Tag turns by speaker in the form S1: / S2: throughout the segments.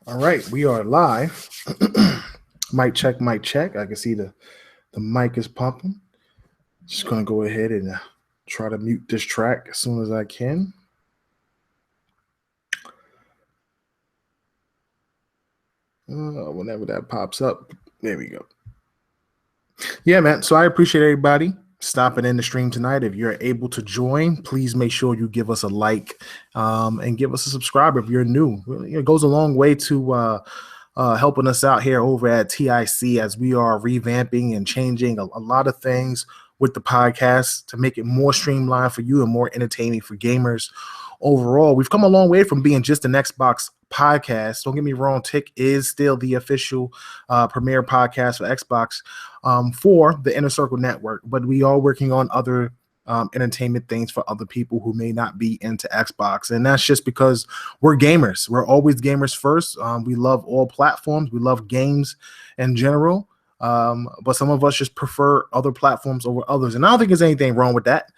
S1: All right, we are live. Mic check, mic check. I can see the mic is pumping. Just gonna go ahead and try to mute this track as soon as I can. Whenever that pops up, there we go. Yeah, man. So I appreciate everybody stopping in the stream tonight. If you're able to join, please make sure you give us a like and give us a subscribe if you're new. It goes a long way to helping us out here over at TIC as we are revamping and changing a lot of things with the podcast to make it more streamlined for you and more entertaining for gamers. Overall, we've come a long way from being just an Xbox podcast. Don't get me wrong, Tick is still the official premier podcast for Xbox for the Inner Circle Network, but we are working on other entertainment things for other people who may not be into Xbox. And that's just because we're gamers. We're always gamers first. We love all platforms. We love games in general. But some of us just prefer other platforms over others. And I don't think there's anything wrong with that.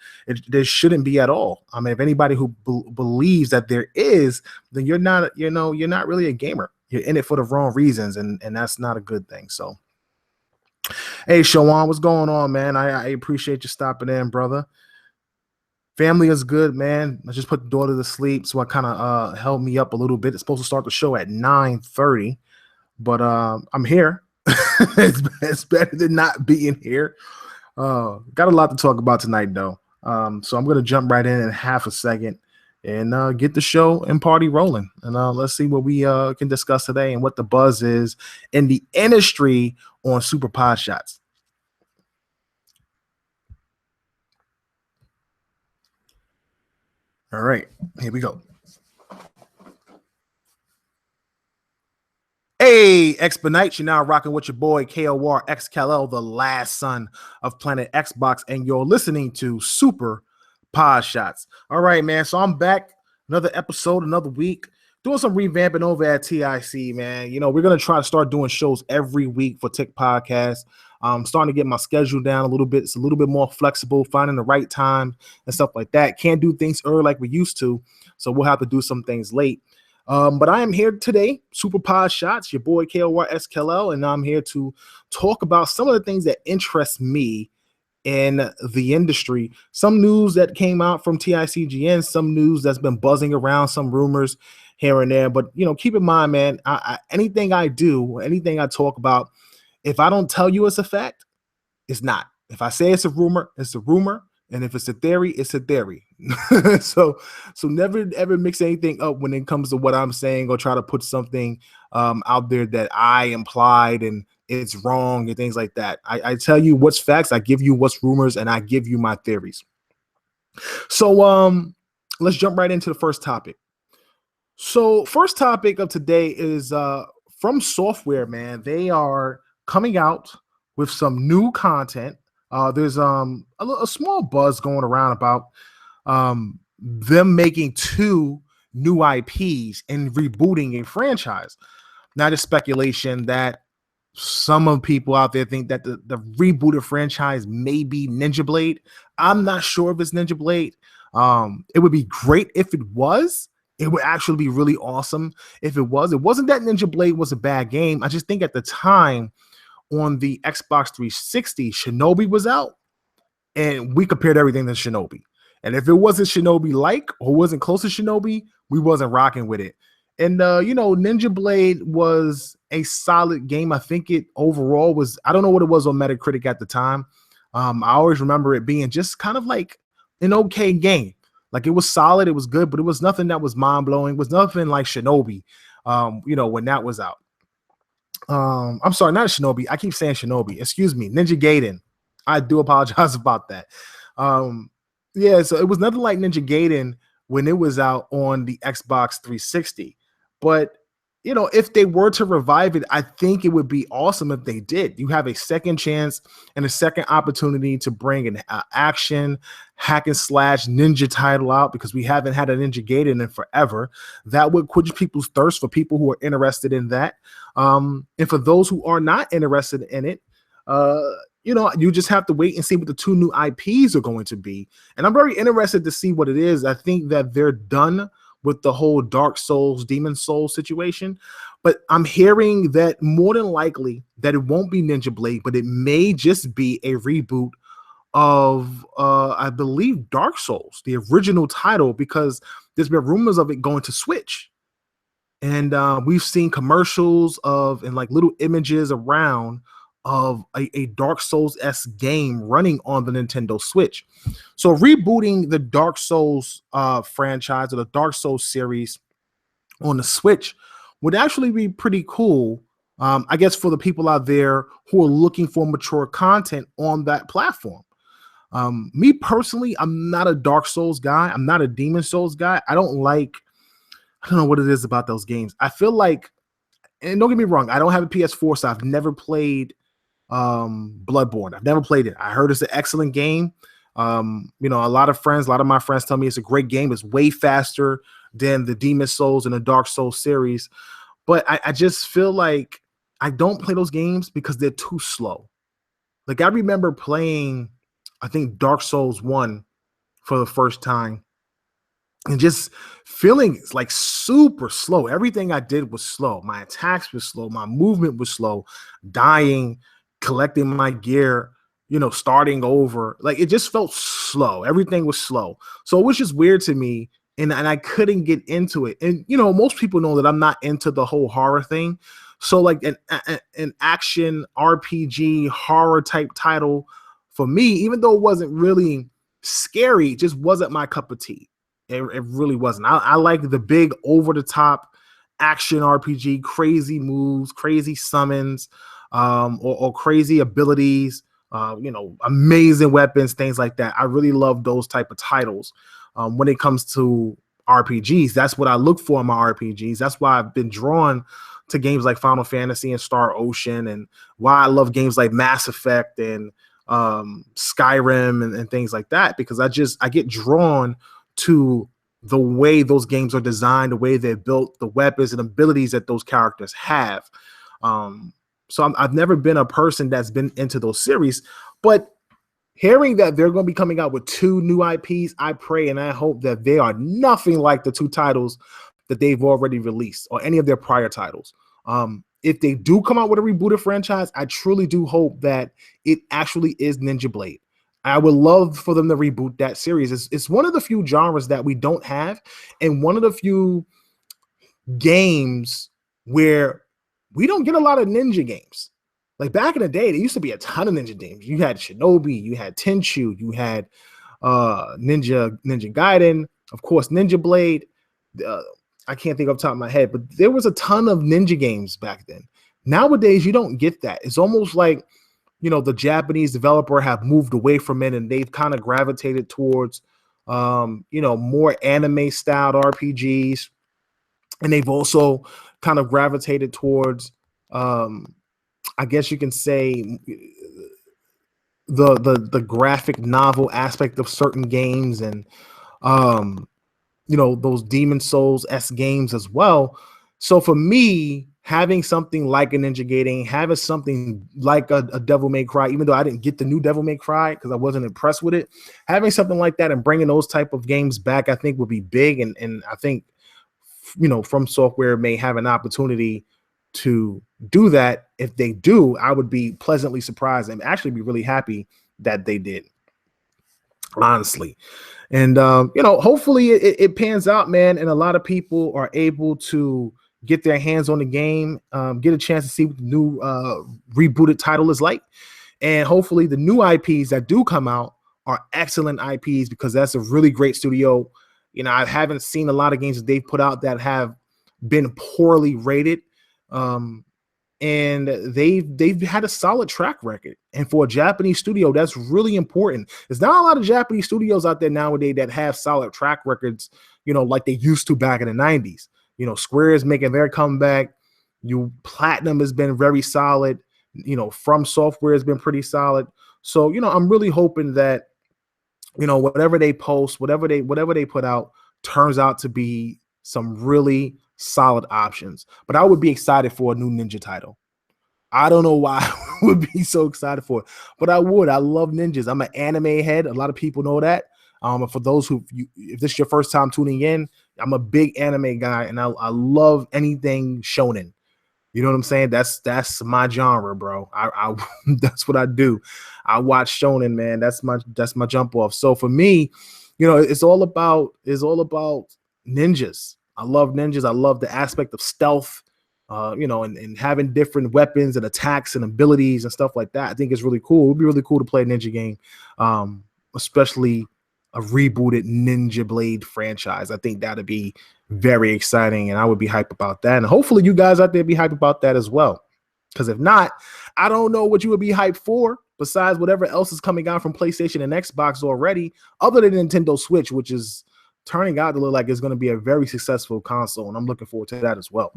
S1: There shouldn't be at all. I mean, if anybody who believes that there is, then you're not really a gamer. You're in it for the wrong reasons. And that's not a good thing. So, hey, Shawan, what's going on, man? I appreciate you stopping in, brother. Family is good, man. I just put the daughter to sleep, so I kind of held me up a little bit. It's supposed to start the show at 9:30, but I'm here. It's better than not being here. Got a lot to talk about tonight, though. So I'm going to jump right in half a second and get the show and party rolling. And let's see what we can discuss today and what the buzz is in the industry on Super Podshots. All right, here we go. Hey, Expedite, you're now rocking with your boy KOR XKL, the last son of Planet Xbox, and you're listening to Super Podshots. All right, man. So I'm back, another episode, another week, doing some revamping over at TIC, man. You know, we're gonna try to start doing shows every week for Tick Podcast. I'm starting to get my schedule down a little bit. It's a little bit more flexible, finding the right time and stuff like that. Can't do things early like we used to, so we'll have to do some things late. But I am here today, Super Podshots, your boy KOR SKL, and I'm here to talk about some of the things that interest me in the industry. Some news that came out from TICGN, some news that's been buzzing around, some rumors here and there. But, you know, keep in mind, man, anything I do, anything I talk about, if I don't tell you it's a fact, it's not. If I say it's a rumor, it's a rumor. And if it's a theory, it's a theory. so never ever mix anything up when it comes to what I'm saying or try to put something out there that I implied and it's wrong and things like that. I tell you what's facts, I give you what's rumors, and I give you my theories. So let's jump right into the first topic. So first topic of today is Fromsoftware, man. They are coming out with some new content. There's a small buzz going around about them making 2 new IPs and rebooting a franchise. Now, there's speculation that some of people out there think that the rebooted franchise may be Ninja Blade. I'm not sure if it's Ninja Blade. It would be great if it was. It would actually be really awesome if it was. It wasn't that Ninja Blade was a bad game. I just think at the time, on the Xbox 360, Shinobi was out, and we compared everything to Shinobi. And if it wasn't Shinobi-like or wasn't close to Shinobi, we wasn't rocking with it. And, you know, Ninja Blade was a solid game. I think it overall was, I don't know what it was on Metacritic at the time. I always remember it being just kind of like an okay game. Like, it was solid, it was good, but it was nothing that was mind-blowing. It was nothing like Shinobi, you know, when that was out. I'm sorry, not Shinobi. I keep saying Shinobi. Excuse me, Ninja Gaiden. I do apologize about that. Yeah, so it was nothing like Ninja Gaiden when it was out on the Xbox 360. But, you know, if they were to revive it, I think it would be awesome if they did. You have a second chance and a second opportunity to bring an action hack and slash ninja title out, because we haven't had a Ninja Gaiden in forever. That would quench people's thirst for people who are interested in that. And for those who are not interested in it, you know, you just have to wait and see what the 2 new IPs are going to be. And I'm very interested to see what it is. I think that they're done with the whole Dark Souls, Demon Souls situation. But I'm hearing that more than likely that it won't be Ninja Blade, but it may just be a reboot of I believe Dark Souls, the original title, because there's been rumors of it going to Switch. And we've seen commercials of and like little images around of a Dark Souls-esque game running on the Nintendo Switch. So rebooting the Dark Souls franchise or the Dark Souls series on the Switch would actually be pretty cool. I guess for the people out there who are looking for mature content on that platform. Me personally, I'm not a Dark Souls guy. I'm not a Demon Souls guy. I don't know what it is about those games. I feel like, and don't get me wrong, I don't have a PS4, so I've never played Bloodborne. I've never played it. I heard it's an excellent game. A lot of my friends tell me it's a great game. It's way faster than the Demon Souls and the Dark Souls series. But I just feel like I don't play those games because they're too slow. Like I remember playing, I think Dark Souls 1 for the first time and just feeling like super slow. Everything I did was slow. My attacks were slow. My movement was slow. Dying, collecting my gear, starting over. Like it just felt slow. Everything was slow. So it was just weird to me. And I couldn't get into it. And, most people know that I'm not into the whole horror thing. So like an action RPG horror type title for me, even though it wasn't really scary, it just wasn't my cup of tea. It really wasn't. I like the big over the top action RPG, crazy moves, crazy summons, or crazy abilities, amazing weapons, things like that. I really love those type of titles. When it comes to RPGs, that's what I look for in my RPGs. That's why I've been drawn to games like Final Fantasy and Star Ocean, and why I love games like Mass Effect and Skyrim and things like that, because I get drawn to the way those games are designed, the way they're built, the weapons and abilities that those characters have. So I've never been a person that's been into those series, but hearing that they're going to be coming out with 2 new IPs, I pray and I hope that they are nothing like the 2 titles that they've already released or any of their prior titles. If they do come out with a rebooted franchise, I truly do hope that it actually is Ninja Blade. I would love for them to reboot that series. It's one of the few genres that we don't have, and one of the few games where we don't get a lot of ninja games. Like back in the day, there used to be a ton of ninja games. You had Shinobi, you had Tenchu, you had Ninja Gaiden, of course, Ninja Blade. I can't think off the top of my head, but there was a ton of ninja games back then. Nowadays, you don't get that. It's almost like, the Japanese developer have moved away from it and they've kind of gravitated towards, more anime styled RPGs. And they've also kind of gravitated towards, I guess you can say, the graphic novel aspect of certain games, and those Demon Souls-esque games as well. So for me, having something like a Ninja Gaiden, having something like a Devil May Cry, even though I didn't get the new Devil May Cry because I wasn't impressed with it, having something like that and bringing those type of games back, I think would be big. And I think, Fromsoftware may have an opportunity to do that. If they do, I would be pleasantly surprised and actually be really happy that they did, honestly. And, hopefully it pans out, man. And a lot of people are able to get their hands on the game, get a chance to see what the new rebooted title is like. And hopefully the new IPs that do come out are excellent IPs, because that's a really great studio. I haven't seen a lot of games that they've put out that have been poorly rated. And they've had a solid track record. And for a Japanese studio, that's really important. There's not a lot of Japanese studios out there nowadays that have solid track records, like they used to back in the 90s. Square is making their comeback. Platinum has been very solid. Fromsoftware has been pretty solid. So, I'm really hoping that, whatever they post, whatever they put out turns out to be some really solid options. But I would be excited for a new Ninja title. I don't know why I would be so excited for it, but I would. I love ninjas. I'm an anime head. A lot of people know that. For those if this is your first time tuning in, I'm a big anime guy, and I love anything shonen. You know what I'm saying? That's my genre, bro. I that's what I do. I watch shonen, man. That's my jump off. So for me, it's all about ninjas. I love ninjas. I love the aspect of stealth, and having different weapons and attacks and abilities and stuff like that. I think it's really cool. It would be really cool to play a ninja game, especially a rebooted Ninja Blade franchise. I think that'd be very exciting, and I would be hyped about that. And hopefully you guys out there be hyped about that as well. Because if not, I don't know what you would be hyped for besides whatever else is coming out from PlayStation and Xbox already, other than Nintendo Switch, which is turning out to look like it's going to be a very successful console, and I'm looking forward to that as well.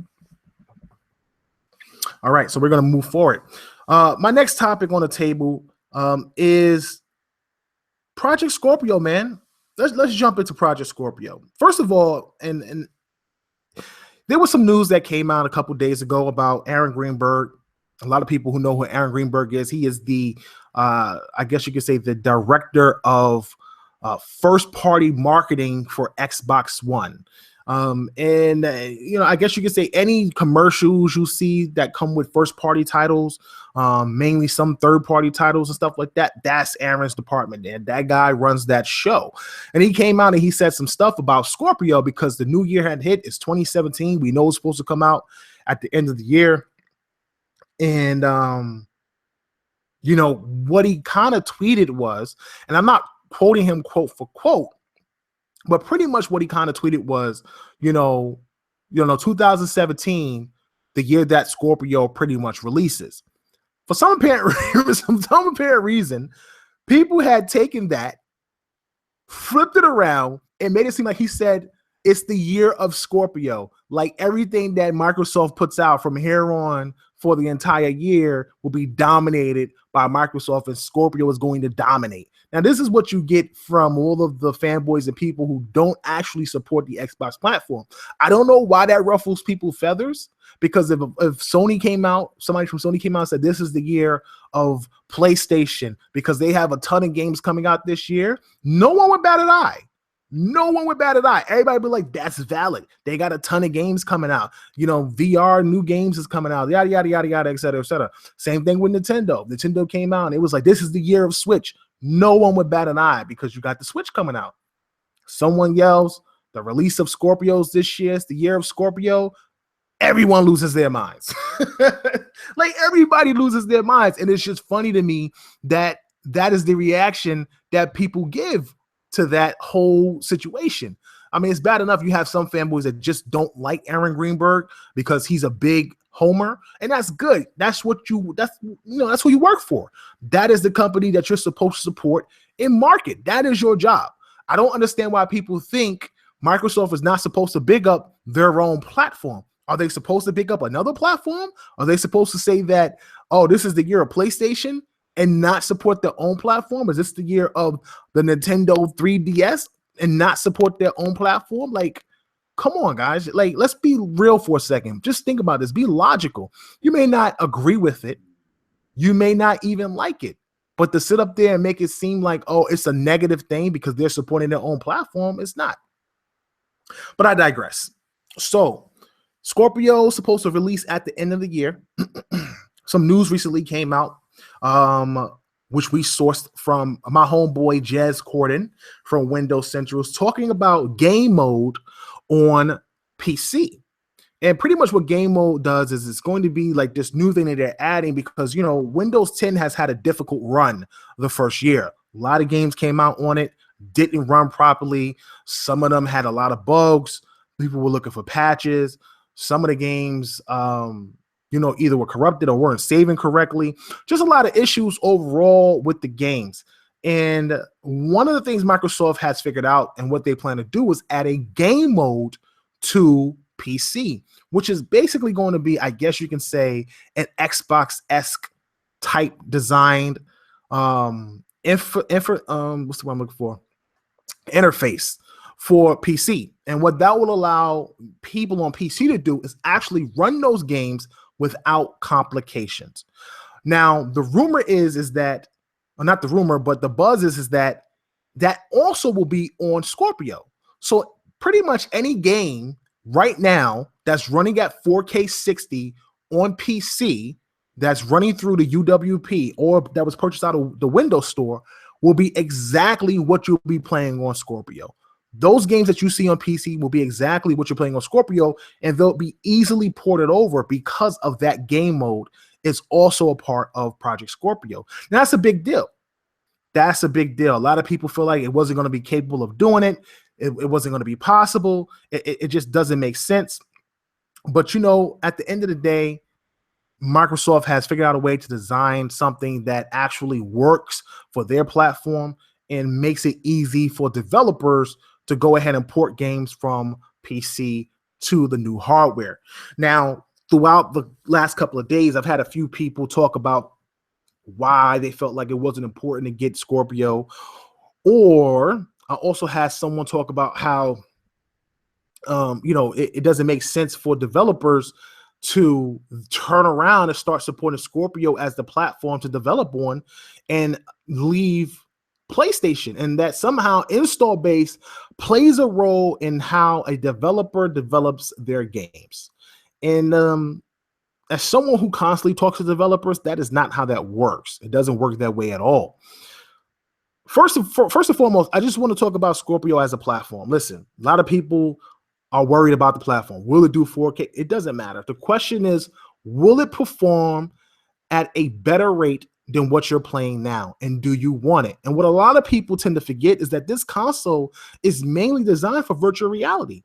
S1: All right, so we're going to move forward. My next topic on the table is Project Scorpio, man. Let's jump into Project Scorpio. First of all, and there was some news that came out a couple days ago about Aaron Greenberg. A lot of people who know who Aaron Greenberg is, he is the, I guess you could say, the director of first-party marketing for Xbox One. I guess you could say any commercials you see that come with first-party titles, mainly some third-party titles and stuff like that, that's Aaron's department, and that guy runs that show. And he came out and he said some stuff about Scorpio because the new year had hit. It's 2017. We know it's supposed to come out at the end of the year. And what he kind of tweeted was, and I'm not quoting him quote for quote, but pretty much what he kind of tweeted was, 2017, the year that Scorpio pretty much releases. For some apparent reason, people had taken that, flipped it around, and made it seem like he said it's the year of Scorpio. Like everything that Microsoft puts out from here on for the entire year will be dominated by Microsoft, and Scorpio is going to dominate. Now, this is what you get from all of the fanboys and people who don't actually support the Xbox platform. I don't know why that ruffles people's feathers, because if Sony came out, somebody from Sony came out and said this is the year of PlayStation because they have a ton of games coming out this year, no one would bat an eye. No one would bat an eye. Everybody would be like, that's valid. They got a ton of games coming out. VR, new games is coming out, yada, yada, yada, yada, et cetera, et cetera. Same thing with Nintendo. Nintendo came out and it was like, this is the year of Switch. No one would bat an eye because you got the Switch coming out. Someone yells, the release of Scorpios this year is the year of Scorpio. Everyone loses their minds. Like everybody loses their minds. And it's just funny to me that that is the reaction that people give to that whole situation. I mean, it's bad enough you have some fanboys that just don't like Aaron Greenberg because he's a big homer, and that's good. That's who you work for. That is the company that you're supposed to support and market. That is your job. I don't understand why people think Microsoft is not supposed to big up their own platform. Are they supposed to pick up another platform? Are they supposed to say that, oh, this is the year of PlayStation and not support their own platform? Is this the year of the Nintendo 3DS and not support their own platform? Like, come on, guys. Like, let's be real for a second. Just think about this. Be logical. You may not agree with it. You may not even like it. But to sit up there and make it seem like, oh, it's a negative thing because they're supporting their own platform, it's not. But I digress. So, Scorpio is supposed to release at the end of the year. Some news recently came out, which we sourced from my homeboy Jez Corden from Windows Central, talking about game mode on PC. And pretty much what game mode does is it's going to be like this new thing that they're adding because, Windows 10 has had a difficult run the first year. A lot of games came out on it, didn't run properly. Some of them had a lot of bugs. People were looking for patches. Some of the games, either were corrupted or weren't saving correctly. Just a lot of issues overall with the games. And one of the things Microsoft has figured out and what they plan to do is add a game mode to PC, which is basically going to be, I guess you can say, an Xbox-esque type designed what's the one I'm looking for? Interface for PC. And what that will allow people on PC to do is actually run those games without complications. Now, the rumor is that, or not the rumor, but the buzz is that also will be on Scorpio. So pretty much any game right now that's running at 4K 60 on PC that's running through the UWP or that was purchased out of the Windows Store will be exactly what you'll be playing on Scorpio. Those games that you see on PC will be exactly what you're playing on Scorpio, and they'll be easily ported over because of that game mode is also a part of Project Scorpio. Now, that's a big deal. That's a big deal. A lot of people feel like it wasn't going to be capable of doing it. It wasn't going to be possible. It just doesn't make sense. But, at the end of the day, Microsoft has figured out a way to design something that actually works for their platform and makes it easy for developers to go ahead and port games from PC to the new hardware. Now, throughout the last couple of days, I've had a few people talk about why they felt like it wasn't important to get Scorpio, or I also had someone talk about how it doesn't make sense for developers to turn around and start supporting Scorpio as the platform to develop on and leave PlayStation, and that somehow install base plays a role in how a developer develops their games. And as someone who constantly talks to developers, that is not how that works. It doesn't work that way at all. First and foremost, I just want to talk about Scorpio as a platform. Listen, a lot of people are worried about the platform. Will it do 4K? It doesn't matter. The question is, will it perform at a better rate than what you're playing now? And do you want it? And what a lot of people tend to forget is that this console is mainly designed for virtual reality.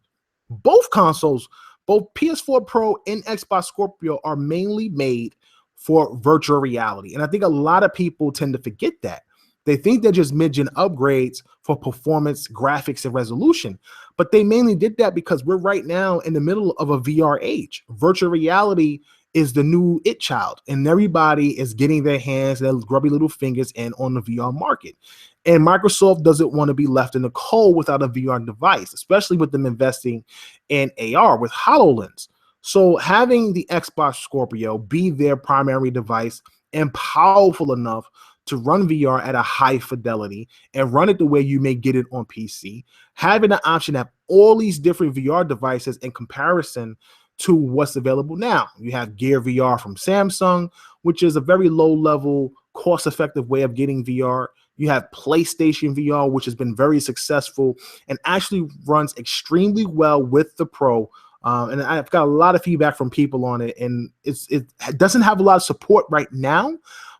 S1: Both consoles, both PS4 Pro and Xbox Scorpio, are mainly made for virtual reality. And I think a lot of people tend to forget that. They think they're just mid-gen upgrades for performance, graphics, and resolution. But they mainly did that because we're right now in the middle of a VR age. Virtual reality is the new it child, and everybody is getting their hands, their grubby little fingers in on the VR market. And Microsoft doesn't want to be left in the cold without a VR device, especially with them investing in AR with HoloLens. So having the Xbox Scorpio be their primary device and powerful enough to run VR at a high fidelity and run it the way you may get it on PC, having the option to have all these different VR devices in comparison to what's available now. You have Gear VR from Samsung, which is a very low-level, cost-effective way of getting VR. You have PlayStation VR, which has been very successful and actually runs extremely well with the Pro. And I've got a lot of feedback from people on it, and it doesn't have a lot of support right now,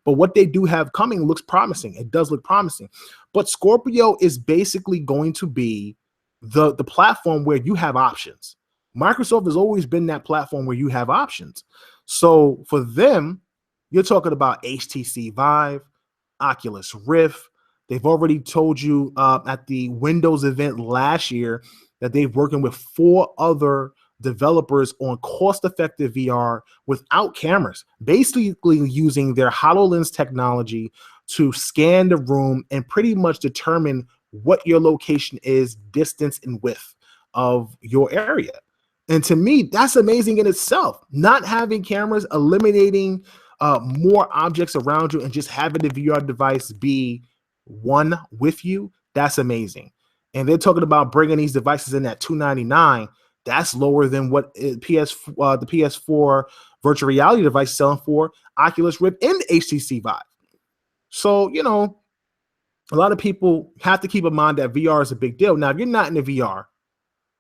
S1: but what they do have coming looks promising. It does look promising. But Scorpio is basically going to be the platform where you have options. Microsoft has always been that platform where you have options. So for them, you're talking about HTC Vive, Oculus Rift. They've already told you at the Windows event last year that they're working with 4 other developers on cost-effective VR without cameras, basically using their HoloLens technology to scan the room and pretty much determine what your location is, distance and width of your area. And to me, that's amazing in itself. Not having cameras, eliminating more objects around you, and just having the VR device be one with you, that's amazing. And they're talking about bringing these devices in at $299. That's lower than what the PS4 virtual reality device is selling for, Oculus Rift and HTC Vive. So, a lot of people have to keep in mind that VR is a big deal. Now, if you're not in the VR,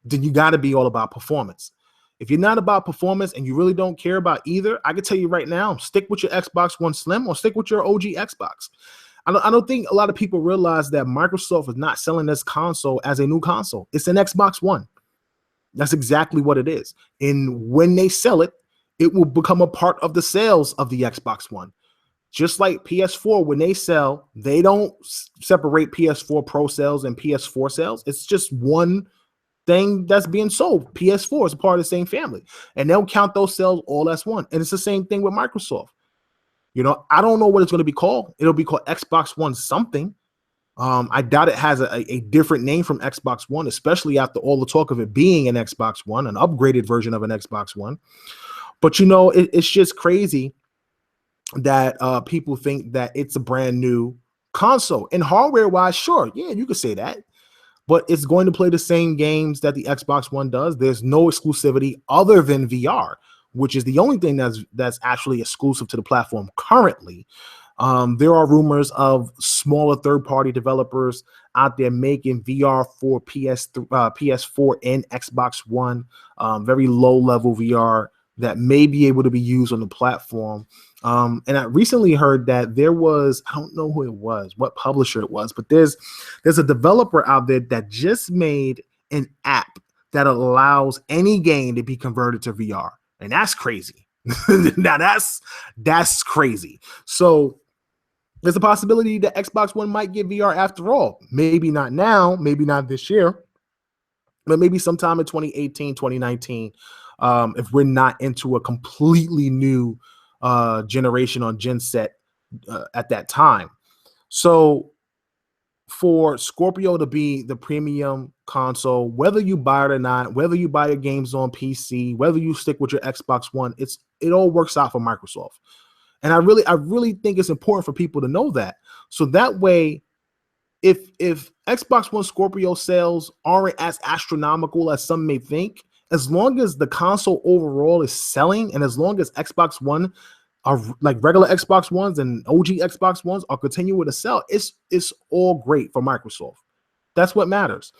S1: then you got to be all about performance. If you're not about performance and you really don't care about either, I can tell you right now, stick with your Xbox One Slim or stick with your OG Xbox. I don't think a lot of people realize that Microsoft is not selling this console as a new console. It's an Xbox One. That's exactly what it is. And when they sell it, it will become a part of the sales of the Xbox One. Just like PS4, when they sell, they don't separate PS4 Pro sales and PS4 sales. It's just one thing that's being sold. PS4 is a part of the same family, and they'll count those sales all as one. And it's the same thing with Microsoft. I don't know what it's going to be called. It'll be called Xbox One something. I doubt it has a different name from Xbox One, especially after all the talk of it being an Xbox One, an upgraded version of an Xbox One. But it's just crazy that people think that it's a brand new console. And hardware-wise, sure, yeah, you could say that. but it's going to play the same games that the Xbox One does. There's no exclusivity other than VR, which is the only thing that's actually exclusive to the platform currently. There are rumors of smaller third-party developers out there making VR for PS4 and Xbox One, very low-level VR that may be able to be used on the platform. And I recently heard that there was, I don't know who it was, what publisher it was, but there's a developer out there that just made an app that allows any game to be converted to VR. And that's crazy. Now that's crazy. So there's a possibility that Xbox One might get VR after all. Maybe not now, maybe not this year, but maybe sometime in 2018, 2019, if we're not into a completely new generation on gen set at that time. So for Scorpio to be the premium console, whether you buy it or not, whether you buy your games on PC, whether you stick with your Xbox One, it all works out for Microsoft. And I really think it's important for people to know that. So that way, if Xbox One Scorpio sales aren't as astronomical as some may think, as long as the console overall is selling, and as long as Xbox One are like regular Xbox Ones and OG Xbox Ones are continuing to sell, it's all great for Microsoft. That's what matters.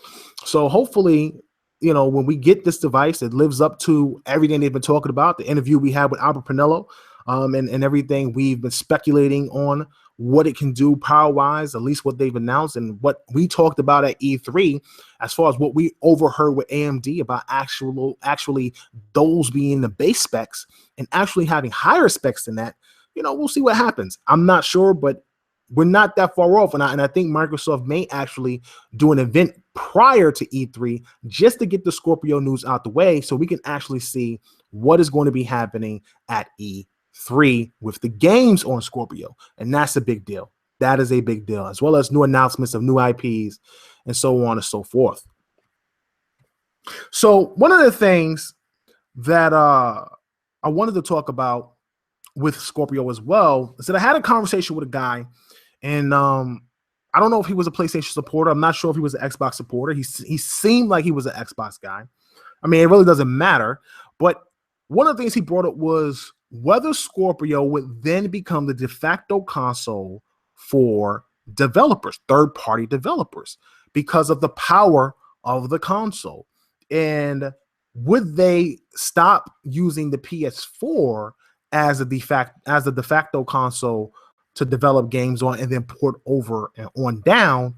S1: So hopefully, when we get this device, it lives up to everything they've been talking about. The interview we had with Albert Pinello, and everything we've been speculating on what it can do power-wise, at least what they've announced and what we talked about at E3, as far as what we overheard with AMD about actually those being the base specs and actually having higher specs than that. We'll see what happens. I'm not sure, but we're not that far off. And I think Microsoft may actually do an event prior to E3 just to get the Scorpio news out the way so we can actually see what is going to be happening at E3 with the games on Scorpio. And that's a big deal. That is a big deal, as well as new announcements of new IPs and so on and so forth. So one of the things that I wanted to talk about with Scorpio as well is that I had a conversation with a guy, and I don't know if he was a PlayStation supporter. I'm not sure if he was an Xbox supporter. He seemed like he was an Xbox guy. I mean, it really doesn't matter. But one of the things he brought up was whether Scorpio would then become the de facto console for developers, third-party developers, because of the power of the console. And would they stop using the PS4 as a de facto console to develop games on and then port over and on down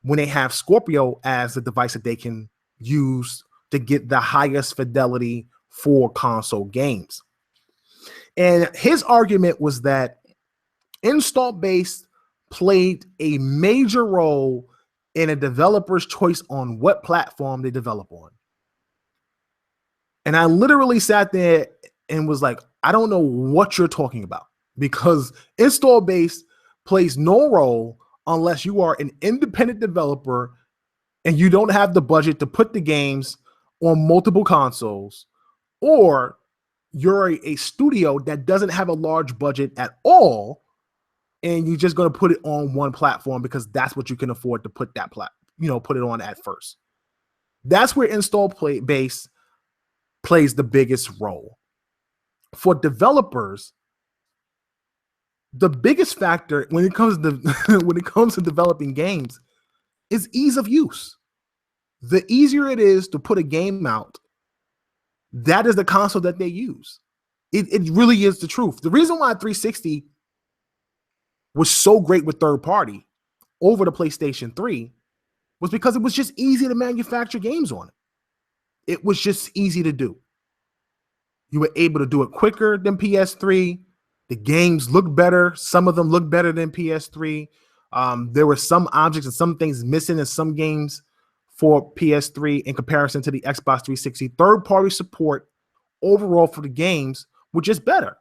S1: when they have Scorpio as the device that they can use to get the highest fidelity for console games? And his argument was that install base played a major role in a developer's choice on what platform they develop on. And I literally sat there and was like, I don't know what you're talking about, because install base plays no role unless you are an independent developer and you don't have the budget to put the games on multiple consoles, or you're a studio that doesn't have a large budget at all and you're just going to put it on one platform because that's what you can afford to put put it on at first. That's where install base plays the biggest role. For developers, the biggest factor when it comes to developing games is ease of use. The easier it is to put a game out, that is the console that they use. It really is the truth. The reason why 360 was so great with third party over the PlayStation 3 was because it was just easy to manufacture games on it. It was just easy to do. You were able to do it quicker than PS3. The games look better. Some of them look better than PS3. There were some objects and some things missing in some games for PS3 in comparison to the Xbox 360. Third-party support overall for the games were just better.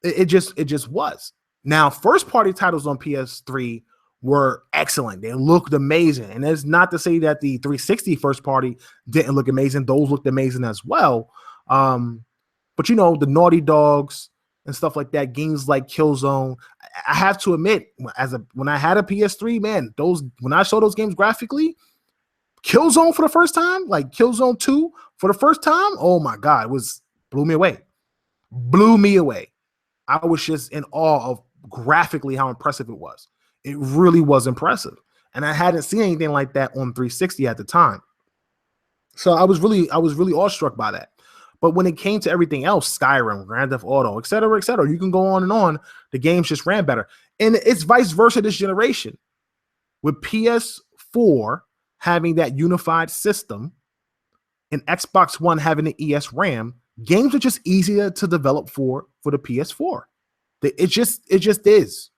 S1: It just was. Now, first-party titles on PS3 were excellent. They looked amazing. And it's not to say that the 360 first-party didn't look amazing. Those looked amazing as well. But, the Naughty Dogs and stuff like that, games like Killzone, I have to admit, when I had a PS3, man, when I saw those games graphically, Killzone for the first time, like Killzone 2 for the first time. Oh my God, blew me away. Blew me away. I was just in awe of graphically how impressive it was. It really was impressive. And I hadn't seen anything like that on 360 at the time. So I was really awestruck by that. But when it came to everything else, Skyrim, Grand Theft Auto, et cetera, you can go on and on. The games just ran better. And it's vice versa this generation. With PS4 having that unified system and Xbox One having the ES RAM, games are just easier to develop for the PS4. It just is.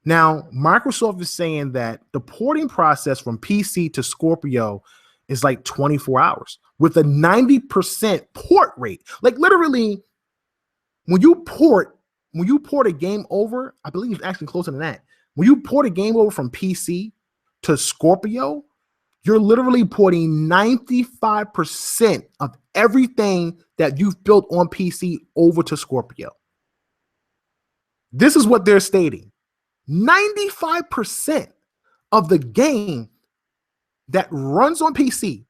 S1: Now, Microsoft is saying that the porting process from PC to Scorpio is like 24 hours with a 90% port rate. Like literally, when you port a game over, I believe it's actually closer than that. When you port a game over from PC to Scorpio, you're literally porting 95% of everything that you've built on PC over to Scorpio. This is what they're stating. 95% of the game that runs on PC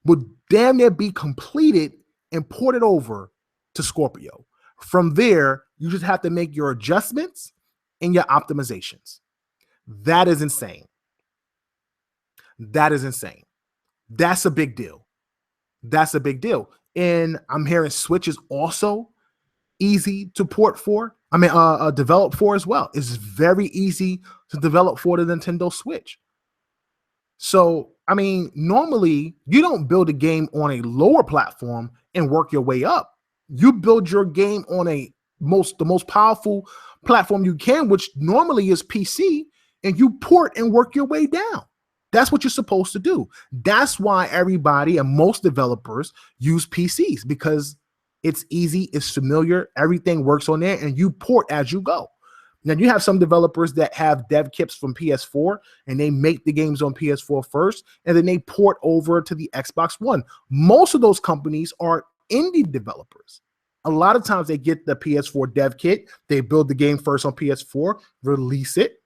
S1: would damn near be completed and ported over to Scorpio. From there, you just have to make your adjustments and your optimizations. That is insane. That is insane. That's a big deal. That's a big deal. And I'm hearing Switch is also easy to port for. Develop for as well. It's very easy to develop for the Nintendo Switch. So, I mean, normally you don't build a game on a lower platform and work your way up. You build your game on the most powerful platform you can, which normally is PC, and you port and work your way down. That's what you're supposed to do. That's why everybody and most developers use PCs, because it's easy, it's familiar, everything works on there, and you port as you go. Now, you have some developers that have dev kits from PS4, and they make the games on PS4 first, and then they port over to the Xbox One. Most of those companies are indie developers. A lot of times they get the PS4 dev kit, they build the game first on PS4, release it.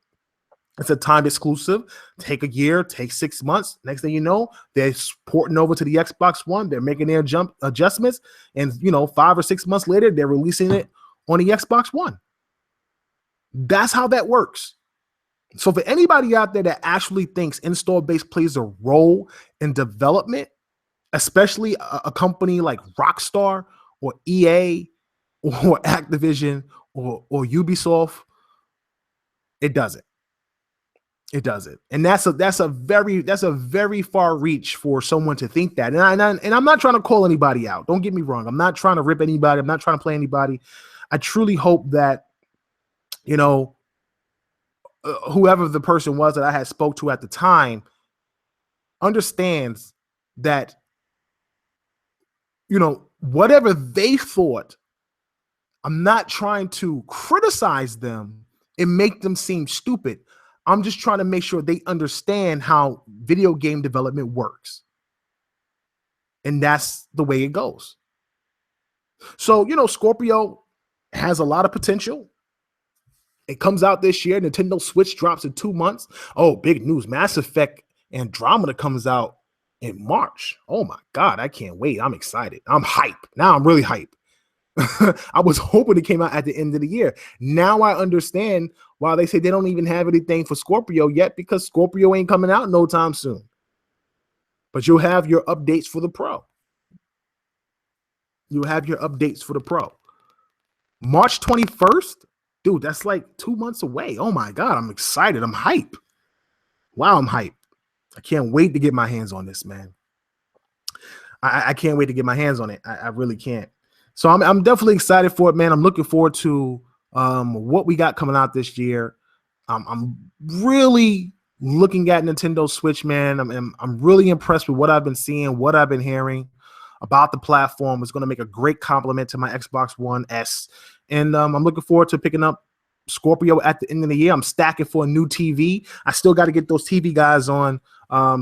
S1: It's a time exclusive, take a year, take 6 months. Next thing you know, they're porting over to the Xbox One. They're making their adjustments. And, 5 or 6 months later, they're releasing it on the Xbox One. That's how that works. So for anybody out there that actually thinks install base plays a role in development, especially a company like Rockstar or EA or Activision or Ubisoft, it doesn't. It doesn't. And that's a very far reach for someone to think that. And I'm not trying to call anybody out. Don't get me wrong. I'm not trying to rip anybody. I'm not trying to play anybody. I truly hope that, whoever the person was that I had spoke to at the time understands that, whatever they thought, I'm not trying to criticize them and make them seem stupid. I'm just trying to make sure they understand how video game development works. And that's the way it goes. So, Scorpio has a lot of potential. It comes out this year. Nintendo Switch drops in 2 months. Oh, big news. Mass Effect Andromeda comes out in March. Oh my God, I can't wait. I'm excited. I'm hype. Now I'm really hype. I was hoping it came out at the end of the year. Now I understand why they say they don't even have anything for Scorpio yet, because Scorpio ain't coming out no time soon. But you'll have your updates for the Pro. You'll have your updates for the Pro. March 21st? Dude, that's like 2 months away. Oh my God, I'm excited. I'm hype. Wow, I'm hype. I can't wait to get my hands on this, man. I can't wait to get my hands on it. I really can't. So I'm definitely excited for it, man. I'm looking forward to what we got coming out this year. I'm really looking at Nintendo Switch, man. I'm really impressed with what I've been seeing, what I've been hearing about the platform. It's going to make a great complement to my Xbox One S. And I'm looking forward to picking up Scorpio at the end of the year. I'm stacking for a new TV. I still got to get those TV guys on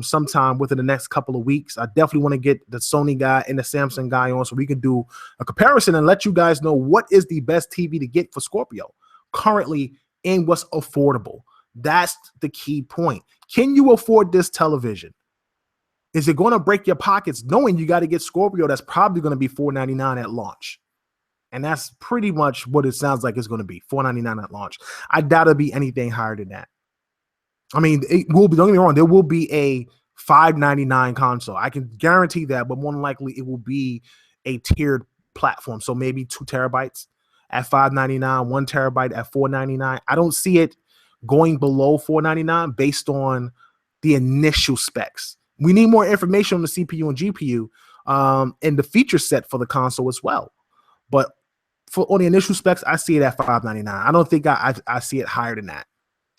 S1: sometime within the next couple of weeks. I definitely want to get the Sony guy and the Samsung guy on so we can do a comparison and let you guys know what is the best TV to get for Scorpio currently and what's affordable. That's the key point. Can you afford this television? Is it going to break your pockets knowing you got to get Scorpio that's probably going to be $499 at launch? And that's pretty much what it sounds like it's going to be, $499 at launch. I doubt it'll be anything higher than that. I mean, it will be, don't get me wrong, there will be a $599 console. I can guarantee that, but more than likely it will be a tiered platform. So maybe 2 terabytes at $599, 1 terabyte at $499. I don't see it going below $499 based on the initial specs. We need more information on the CPU and GPU and the feature set for the console as well. But on the initial specs, I see it at $599. I don't think I see it higher than that.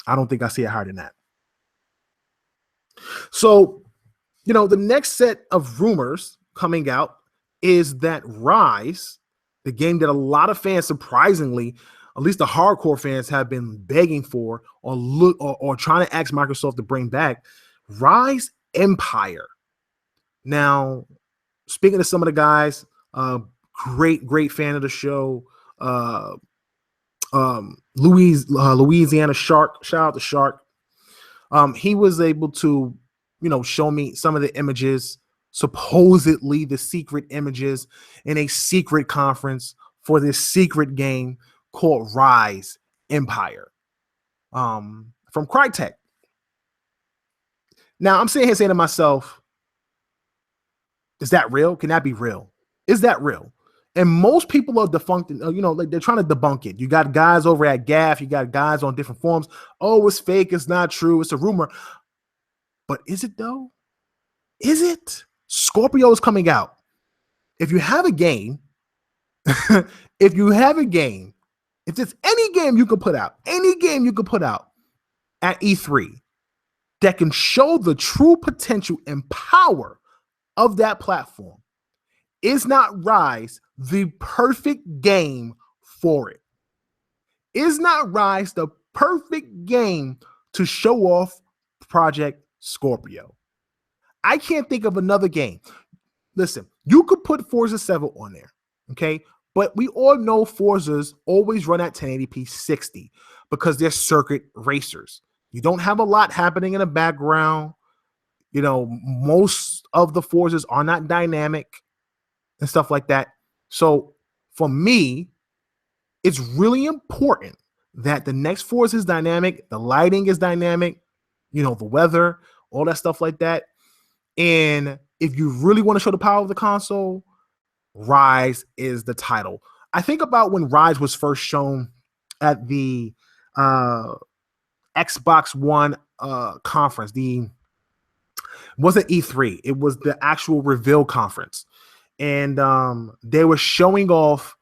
S1: I don't think I see it higher than that. So, the next set of rumors coming out is that Ryse, the game that a lot of fans, surprisingly, at least the hardcore fans, have been begging for or trying to ask Microsoft to bring back, Ryse Empire. Now, speaking to some of the guys, great fan of the show, Louisiana Shark, shout out to Shark. He was able to, show me some of the images, supposedly the secret images in a secret conference for this secret game called Ryse Empire from Crytek. Now, I'm sitting here saying to myself, is that real? Can that be real? Is that real? And most people are defunct, like they're trying to debunk it. You got guys over at GAF, you got guys on different forums. Oh, it's fake, it's not true, it's a rumor. But is it though? Is it? Scorpio is coming out. If you have a game, if there's any game you could put out at E3 that can show the true potential and power of that platform, is not Ryse the perfect game for it? Is not Ryse the perfect game to show off Project Scorpio? I can't think of another game. Listen, you could put Forza 7 on there, okay? But we all know Forzas always run at 1080p 60 because they're circuit racers. You don't have a lot happening in the background. Most of the Forzas are not dynamic and stuff like that. So for me, it's really important that the next Forza is dynamic, the lighting is dynamic, the weather, all that stuff like that. And if you really want to show the power of the console, Ryse is the title. I think about when Ryse was first shown at the Xbox One conference. It wasn't E3. It was the actual reveal conference. And they were showing off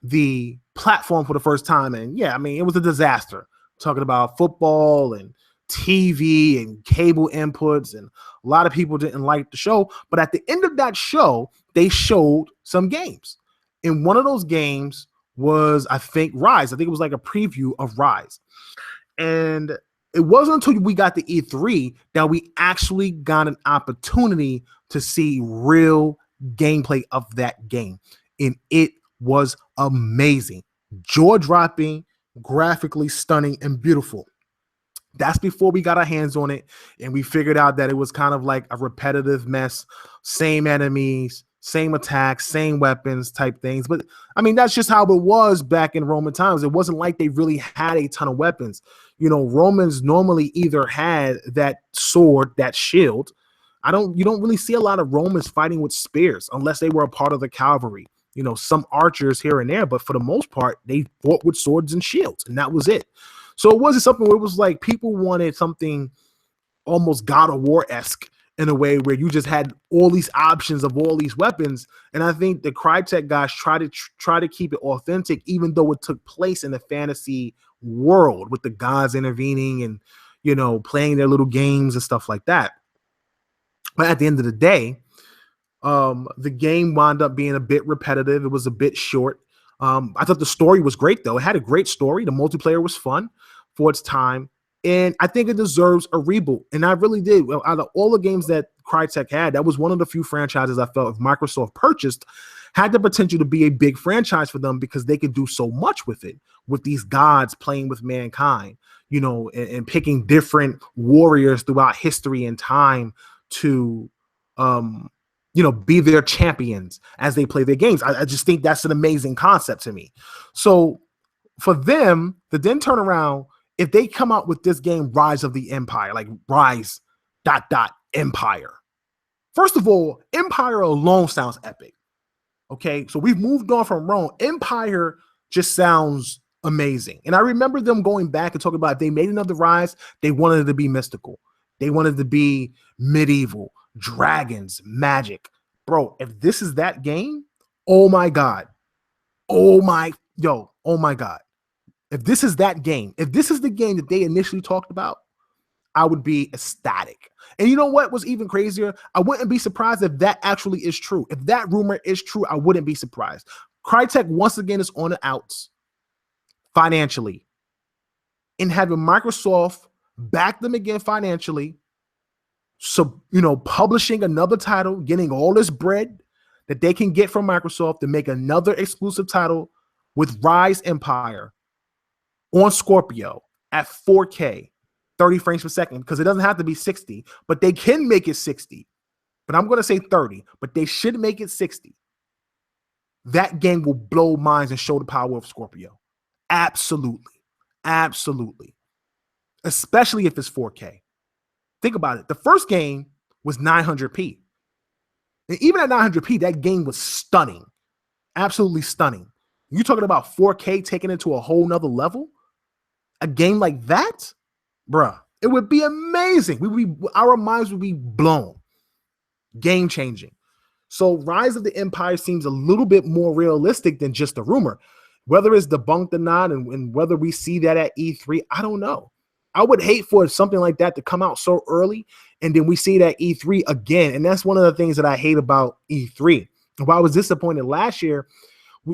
S1: the platform for the first time. And yeah, I mean, it was a disaster. Talking about football and TV and cable inputs, and a lot of people didn't like the show. But at the end of that show, they showed some games. And one of those games was, I think, Ryse. I think it was like a preview of Ryse. And it wasn't until we got to E3 that we actually got an opportunity to see real gameplay of that game. And it was amazing. Jaw-dropping, graphically stunning, and beautiful. That's before we got our hands on it and we figured out that it was kind of like a repetitive mess, same enemies, same attacks, same weapons type things. But I mean, that's just how it was back in Roman times. It wasn't like they really had a ton of weapons. Romans normally either had that sword, that shield. You don't really see a lot of Romans fighting with spears unless they were a part of the cavalry. Some archers here and there, but for the most part, they fought with swords and shields, and that was it. So it wasn't something where it was like people wanted something almost God of War-esque in a way where you just had all these options of all these weapons. And I think the Crytek guys try to keep it authentic, even though it took place in a fantasy world with the gods intervening and, playing their little games and stuff like that. But at the end of the day, the game wound up being a bit repetitive. It was a bit short. I thought the story was great, though. It had a great story. The multiplayer was fun for its time. And I think it deserves a reboot. And I really did. Well, out of all the games that Crytek had, that was one of the few franchises I felt if Microsoft purchased had the potential to be a big franchise for them because they could do so much with it, with these gods playing with mankind, and picking different warriors throughout history and time to be their champions as they play their games. I just think that's an amazing concept to me. So for them to then turn around, if they come out with this game, Rise of the Empire, like Ryse ... Empire. First of all, Empire alone sounds epic. Okay, so we've moved on from Rome. Empire just sounds amazing. And I remember them going back and talking about if they made another Ryse, they wanted it to be mystical. They wanted it to be medieval, dragons, magic. Bro, if this is that game, oh my God. Oh my God. If this is that game, if this is the game that they initially talked about, I would be ecstatic. And you know what was even crazier? I wouldn't be surprised if that actually is true. If that rumor is true, I wouldn't be surprised. Crytek once again is on the outs financially, and having Microsoft back them again financially. So, publishing another title, getting all this bread that they can get from Microsoft to make another exclusive title with Ryse Empire on Scorpio at 4K, 30 frames per second, because it doesn't have to be 60, but they can make it 60. But I'm going to say 30, but they should make it 60. That game will blow minds and show the power of Scorpio. Absolutely. Absolutely. Especially if it's 4K. Think about it. The first game was 900p. And even at 900p, that game was stunning. Absolutely stunning. You're talking about 4K taking it to a whole nother level? A game like that? Bruh, it would be amazing. Our minds would be blown. Game changing. So Rise of the Empire seems a little bit more realistic than just a rumor. Whether it's debunked or not, and whether we see that at E3, I don't know. I would hate for something like that to come out so early, and then we see it at E3 again. And that's one of the things that I hate about E3. Why I was disappointed last year,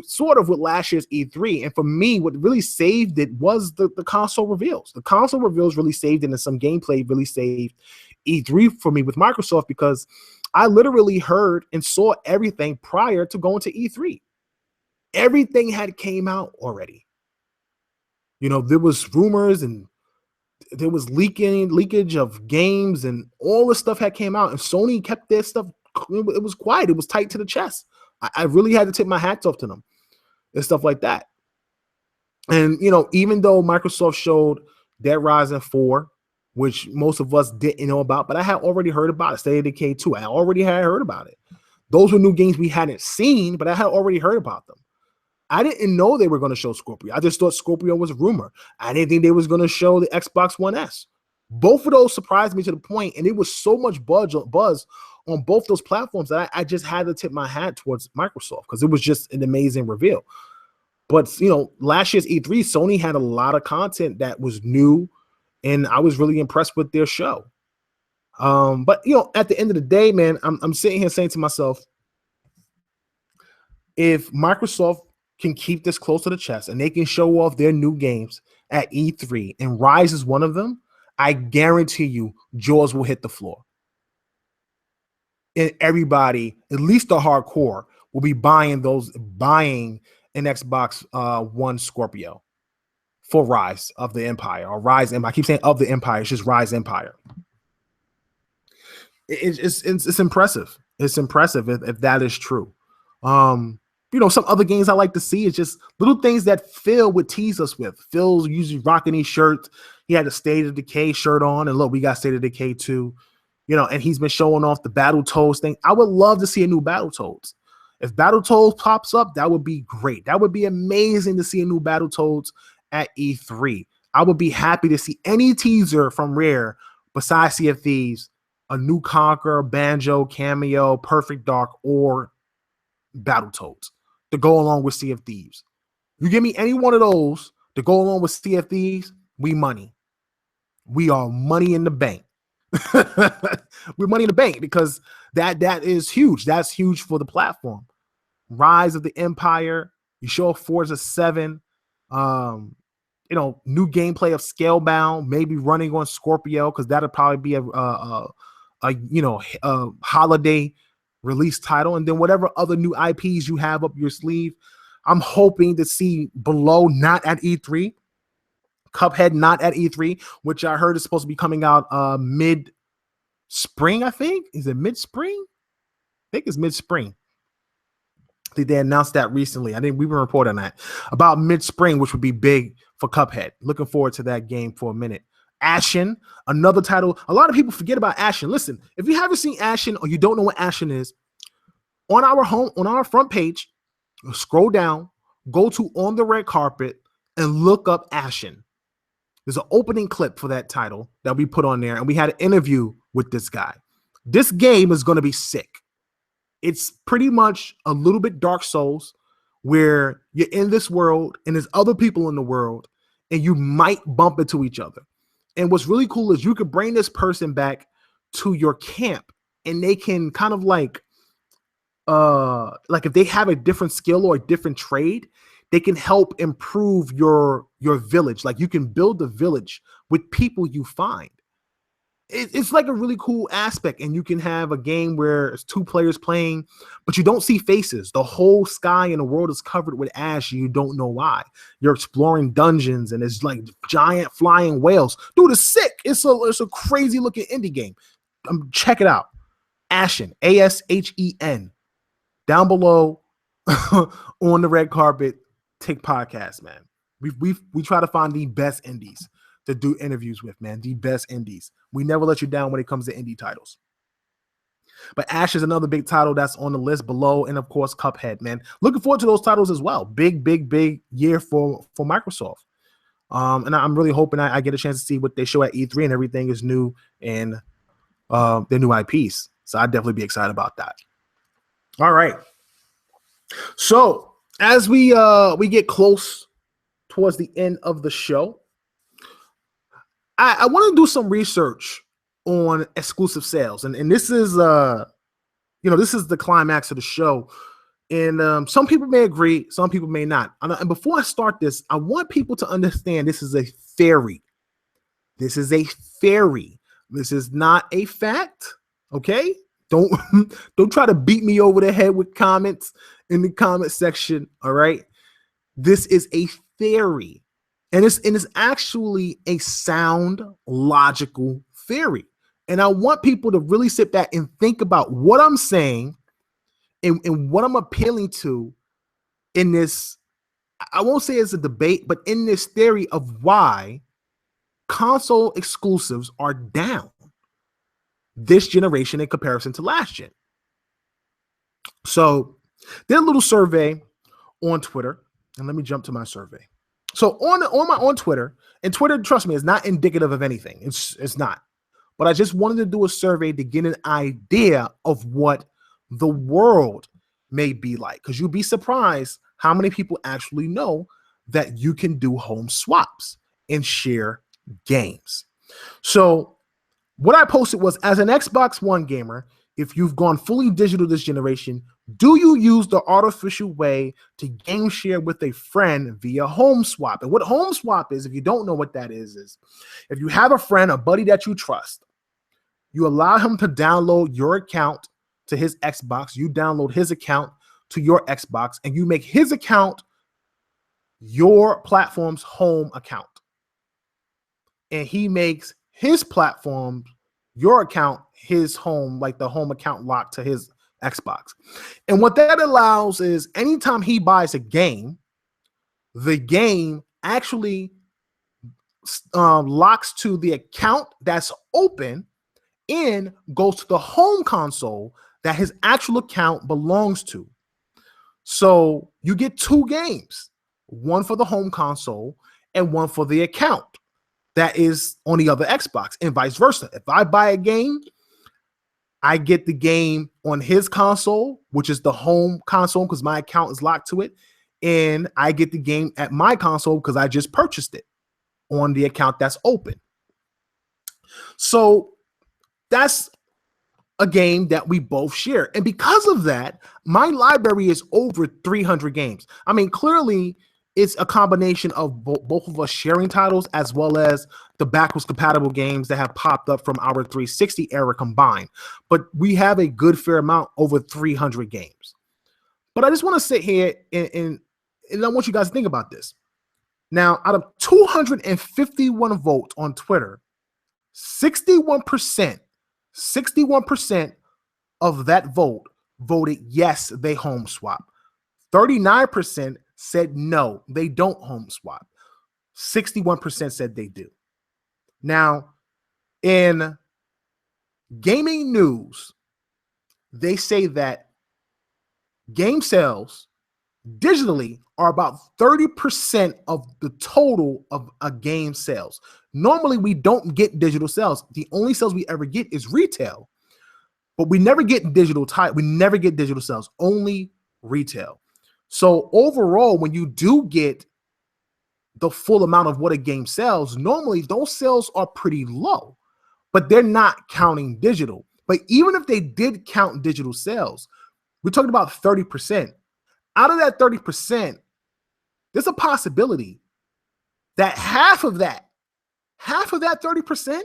S1: sort of with last year's E3. And for me, what really saved it was the console reveals. The console reveals really saved it, and some gameplay really saved E3 for me with Microsoft, because I literally heard and saw everything prior to going to E3. Everything had came out already. There was rumors and there was leakage of games, and all this stuff had came out, and Sony kept their stuff. It was quiet. It was tight to the chest. I really had to tip my hats off to them and stuff like that. And, even though Microsoft showed Dead Rising 4, which most of us didn't know about, but I had already heard about it. State of Decay 2, I already had heard about it. Those were new games we hadn't seen, but I had already heard about them. I didn't know they were going to show Scorpio. I just thought Scorpio was a rumor. I didn't think they was going to show the Xbox One S. Both of those surprised me to the point, and it was so much buzz on both those platforms that I just had to tip my hat towards Microsoft, because it was just an amazing reveal. But, last year's E3, Sony had a lot of content that was new, and I was really impressed with their show. But, at the end of the day, man, I'm sitting here saying to myself, if Microsoft can keep this close to the chest and they can show off their new games at E3, and Ryse is one of them, I guarantee you jaws will hit the floor. And everybody, at least the hardcore, will be buying an Xbox One Scorpio for Ryse of the Empire, or Ryse Empire. I keep saying of the Empire. It's just Ryse Empire. It's impressive. It's impressive if that is true. Some other games I like to see is just little things that Phil would tease us with. Phil's usually rocking these shirts. He had a State of Decay shirt on, and look, we got State of Decay 2. And he's been showing off the Battletoads thing. I would love to see a new Battletoads. If Battletoads pops up, that would be great. That would be amazing to see a new Battletoads at E3. I would be happy to see any teaser from Rare besides Sea of Thieves, a new Conquer, Banjo, Cameo, Perfect Dark, or Battletoads to go along with Sea of Thieves. You give me any one of those to go along with Sea of Thieves, we money. We are money in the bank. We're money in the bank, because that is huge. That's huge for the platform. Rise of the Empire. You show Forza 7. New gameplay of Scalebound, maybe running on Scorpio, because that'll probably be a holiday release title, and then whatever other new IPs you have up your sleeve. I'm hoping to see Below not at E3, Cuphead not at E3, which I heard is supposed to be coming out mid-spring, I think. Is it mid-spring? think it's mid-spring. I think they announced that recently. I think we were reporting on that about mid-spring, which would be big for Cuphead. Looking forward to that game for a minute. Ashen, another title. A lot of people forget about Ashen. Listen, if you haven't seen Ashen or you don't know what Ashen is, on our front page, scroll down, go to On the Red Carpet, and look up Ashen. There's an opening clip for that title that we put on there, and we had an interview with this guy. This game is going to be sick. It's pretty much a little bit Dark Souls, where you're in this world and there's other people in the world, and you might bump into each other. And what's really cool is you could bring this person back to your camp, and they can kind of like if they have a different skill or a different trade, they can help improve your village. Like you can build a village with people you find. It's like a really cool aspect, and you can have a game where it's 2 players playing, but you don't see faces. The whole sky and the world is covered with ash, and you don't know why. You're exploring dungeons, and it's like giant flying whales. Dude, it's sick. It's a crazy looking indie game. Check it out. Ashen, Ashen. Down below on the red carpet, Tick Podcast, man. We try to find the best indies to do interviews with, man. The best indies. We never let you down when it comes to indie titles. But Ash is another big title that's on the list below, and of course, Cuphead, man. Looking forward to those titles as well. Big year for Microsoft. And I'm really hoping I get a chance to see what they show at E3 and everything is new and their new IPs. So I'd definitely be excited about that. All right. So as we get close towards the end of the show, I want to do some research on exclusive sales, and this is this is the climax of the show. And some people may agree, some people may not. And before I start this, I want people to understand this is a theory. This is a theory. This is not a fact. Okay. Don't try to beat me over the head with comments in the comment section. All right. This is a theory. And it's actually a sound, logical theory. And I want people to really sit back and think about what I'm saying and what I'm appealing to in this. I won't say it's a debate, but in this theory of why console exclusives are down this generation in comparison to last gen. So did a little survey on Twitter, and let me jump to my survey. So on Twitter, and Twitter, trust me, is not indicative of anything. It's not. But I just wanted to do a survey to get an idea of what the world may be like, because you'll be surprised how many people actually know that you can do home swaps and share games. So what I posted was, as an Xbox One gamer, if you've gone fully digital this generation, do you use the artificial way to game share with a friend via home swap? And what home swap is, if you don't know what that is if you have a friend, a buddy that you trust, you allow him to download your account to his Xbox, you download his account to your Xbox, and you make his account your platform's home account. And he makes his platform, your account, his home, like the home account locked to his Xbox. And what that allows is anytime he buys a game, the game actually locks to the account that's open and goes to the home console that his actual account belongs to. So you get 2 games, one for the home console and one for the account that is on the other Xbox, and vice versa. If I buy a game, I get the game on his console, which is the home console because my account is locked to it, and I get the game at my console because I just purchased it on the account that's open. So that's a game that we both share. And because of that, my library is over 300 games. I mean, clearly it's a combination of both of us sharing titles as well as the backwards compatible games that have popped up from our 360 era combined. But we have a good fair amount, over 300 games. But I just want to sit here and I want you guys to think about this. Now, out of 251 votes on Twitter, 61% of that vote voted yes, they home swap. 39% said no, they don't home swap. 61% said they do. Now, in gaming news, they say that game sales digitally are about 30% of the total of a game sales. Normally, we don't get digital sales. The only sales we ever get is retail, but we never get digital we never get digital sales, only retail. So overall, when you do get the full amount of what a game sells, normally those sales are pretty low, but they're not counting digital. But even if they did count digital sales, we're talking about 30%. Out of that 30%, there's a possibility that half of that 30%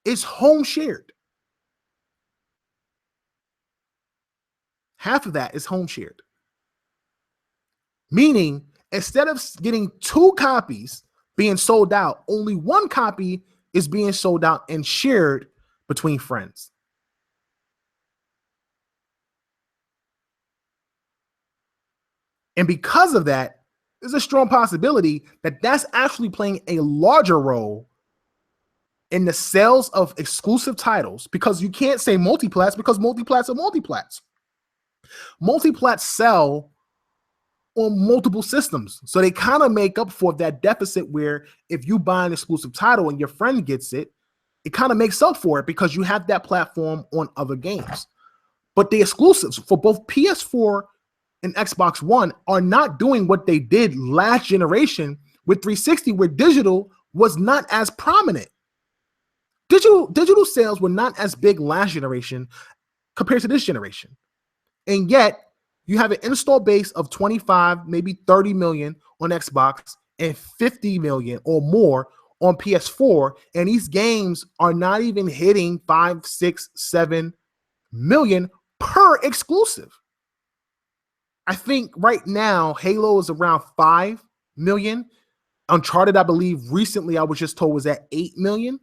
S1: is home shared. Half of that is home shared. Meaning, instead of getting 2 copies being sold out, only 1 copy is being sold out and shared between friends. And because of that, there's a strong possibility that that's actually playing a larger role in the sales of exclusive titles, because you can't say multiplats, because multiplats are multiplats. Multiplats sell on multiple systems. So they kind of make up for that deficit where if you buy an exclusive title and your friend gets it, it kind of makes up for it because you have that platform on other games. But the exclusives for both PS4 and Xbox One are not doing what they did last generation with 360, where digital was not as prominent. Digital sales were not as big last generation compared to this generation. And yet, you have an install base of 25, maybe 30 million on Xbox and 50 million or more on PS4. And these games are not even hitting 5, 6, 7 million per exclusive. I think right now, Halo is around 5 million. Uncharted, I believe, recently I was just told was at 8 million.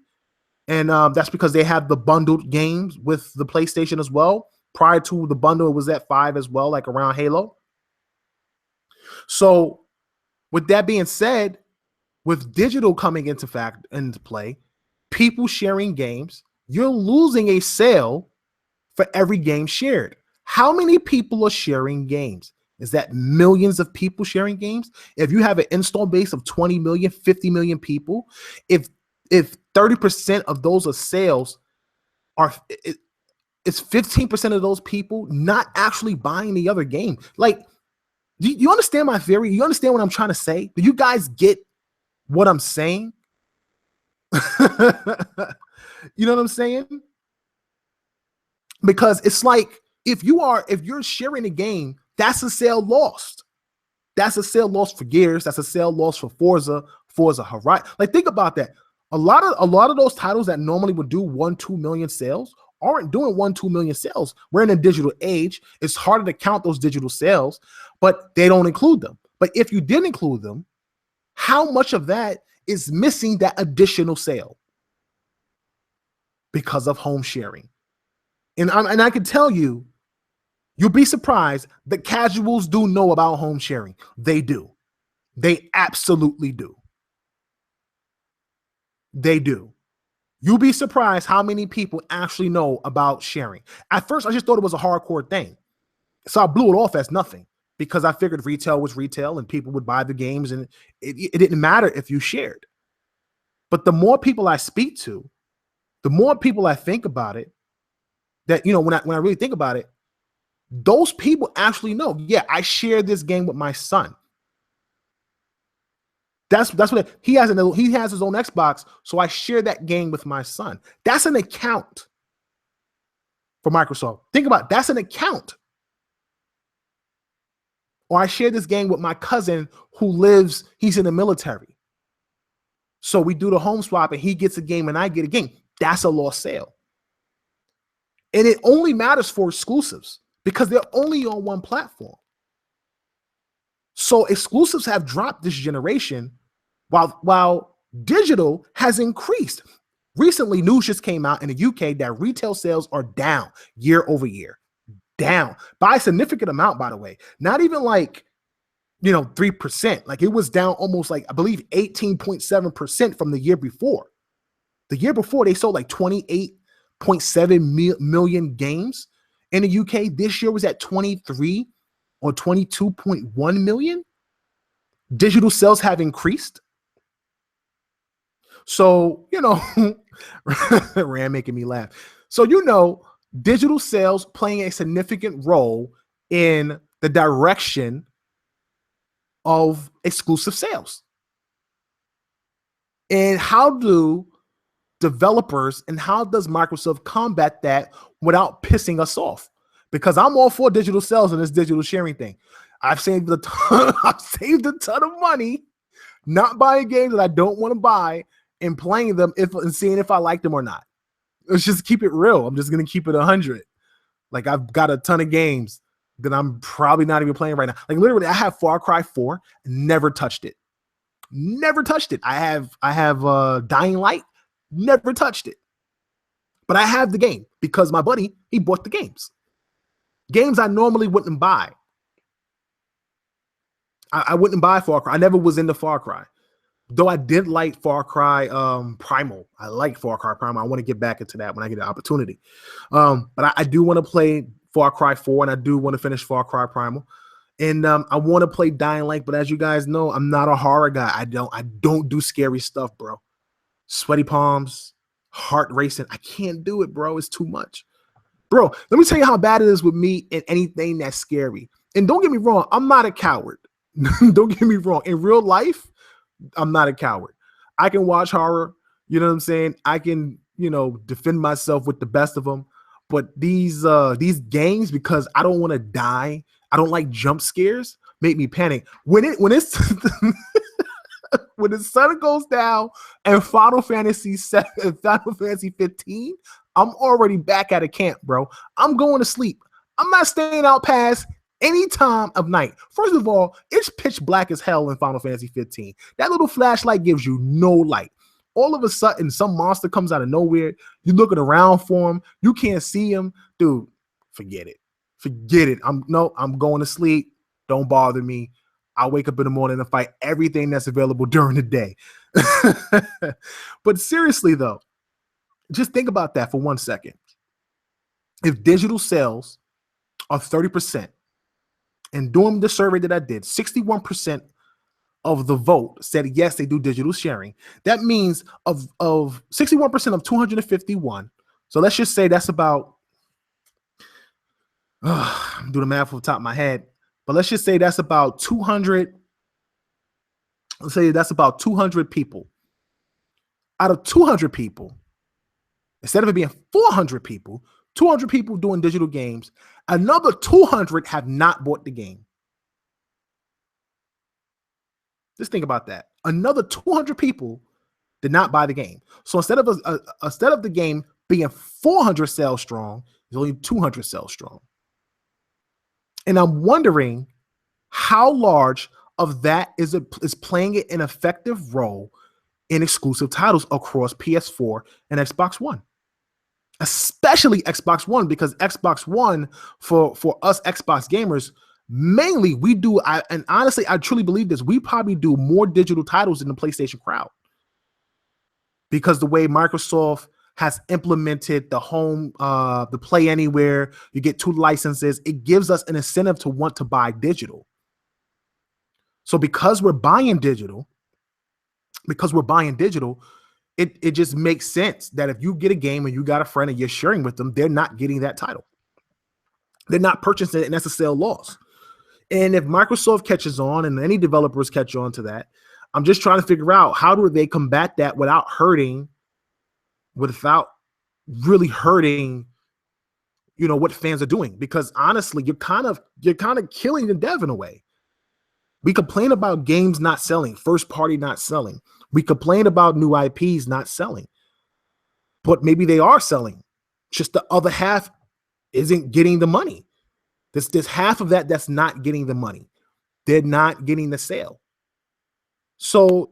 S1: And that's because they have the bundled games with the PlayStation as well. Prior to the bundle, it was at 5 as well, like around Halo. So with that being said, with digital coming into play, people sharing games, you're losing a sale for every game shared. How many people are sharing games? Is that millions of people sharing games? If you have an install base of 20 million, 50 million people, if 30% of those are sales, it's 15% of those people not actually buying the other game. Like, do you understand my theory? You understand what I'm trying to say? Do you guys get what I'm saying? You know what I'm saying? Because it's like, if you're sharing a game, that's a sale lost. That's a sale lost for Gears. That's a sale lost for Forza Horizon. Like, think about that. A lot of those titles that normally would do 1-2 million sales aren't doing 1-2 million sales. We're in a digital age. It's harder to count those digital sales, but they don't include them. But if you did include them, how much of that is missing that additional sale because of home sharing? And I can tell you, you'll be surprised that casuals do know about home sharing. They do. They absolutely do. They do. You'll be surprised how many people actually know about sharing. At first, I just thought it was a hardcore thing. So I blew it off as nothing because I figured retail was retail and people would buy the games and it didn't matter if you shared. But the more people I speak to, the more people I think about it, that, you know, when I really think about it, those people actually know, yeah, I share this game with my son. That's what he has his own Xbox, so I share that game with my son. That's an account for Microsoft. Think about it, that's an account. Or I share this game with my cousin he's in the military. So we do the home swap and he gets a game and I get a game. That's a lost sale. And it only matters for exclusives because they're only on one platform. So exclusives have dropped this generation while digital has increased. Recently, news just came out in the UK that retail sales are down year over year. down by a significant amount, by the way. Not even like, 3%. Like, it was down almost like, I believe, 18.7% from the year before. The year before, they sold like 28.7 million games in the UK. This year was at 23 or 22.1 million. Digital sales have increased. So, Rand making me laugh. So, digital sales playing a significant role in the direction of exclusive sales. And how do developers and how does Microsoft combat that without pissing us off? Because I'm all for digital sales and this digital sharing thing. I've saved a ton of money not buying games that I don't want to buy and playing them and seeing if I like them or not. Let's just keep it real. I'm just going to keep it 100. Like, I've got a ton of games that I'm probably not even playing right now. Like, literally, I have Far Cry 4, never touched it. Never touched it. I have Dying Light, never touched it. But I have the game because my buddy, he bought the games. Games I normally wouldn't buy. I wouldn't buy Far Cry. I never was into Far Cry. Though I did like Far Cry Primal. I like Far Cry Primal. I want to get back into that when I get the opportunity. But I do want to play Far Cry 4, and I do want to finish Far Cry Primal. And I want to play Dying Light, but as you guys know, I'm not a horror guy. I don't do scary stuff, bro. Sweaty palms, heart racing. I can't do it, bro. It's too much. Bro, let me tell you how bad it is with me and anything that's scary. And don't get me wrong, I'm not a coward. Don't get me wrong. In real life, I'm not a coward. I can watch horror. You know what I'm saying? I can, defend myself with the best of them. But these games, because I don't want to die, I don't like jump scares, make me panic. When it's when the sun goes down and Final Fantasy 15, I'm already back at a camp, bro. I'm going to sleep. I'm not staying out past any time of night. First of all, it's pitch black as hell in Final Fantasy 15. That little flashlight gives you no light. All of a sudden, some monster comes out of nowhere. You're looking around for him. You can't see him. Dude, forget it. Forget it. I'm going to sleep. Don't bother me. I'll wake up in the morning and fight everything that's available during the day. But seriously, though, just think about that for 1 second. If digital sales are 30%, and doing the survey that I did, 61% of the vote said yes, they do digital sharing. That means of 61% of 251. So let's just say that's about, I'm doing the math off the top of my head, but let's just say that's about 200. Let's say that's about 200 people. Out of 200 people, instead of it being 400 people, 200 people doing digital games, another 200 have not bought the game. Just think about that. Another 200 people did not buy the game. So instead of the game being 400 sales strong, it's only 200 sales strong. And I'm wondering how large of that is playing an effective role in exclusive titles across PS4 and Xbox One. Especially Xbox One, because Xbox One, for us Xbox gamers, mainly we do, and honestly, I truly believe this, we probably do more digital titles than the PlayStation crowd. Because the way Microsoft has implemented the home, the Play Anywhere, you get 2 licenses, it gives us an incentive to want to buy digital. So because we're buying digital, it just makes sense that if you get a game and you got a friend and you're sharing with them, they're not getting that title. They're not purchasing it, and that's a sale loss. And if Microsoft catches on and any developers catch on to that, I'm just trying to figure out how do they combat that without really hurting, what fans are doing. Because honestly, you're kind of killing the dev in a way. We complain about games not selling, first party not selling. We complain about new IPs not selling, but maybe they are selling. Just the other half isn't getting the money. There's half of that that's not getting the money. They're not getting the sale. So,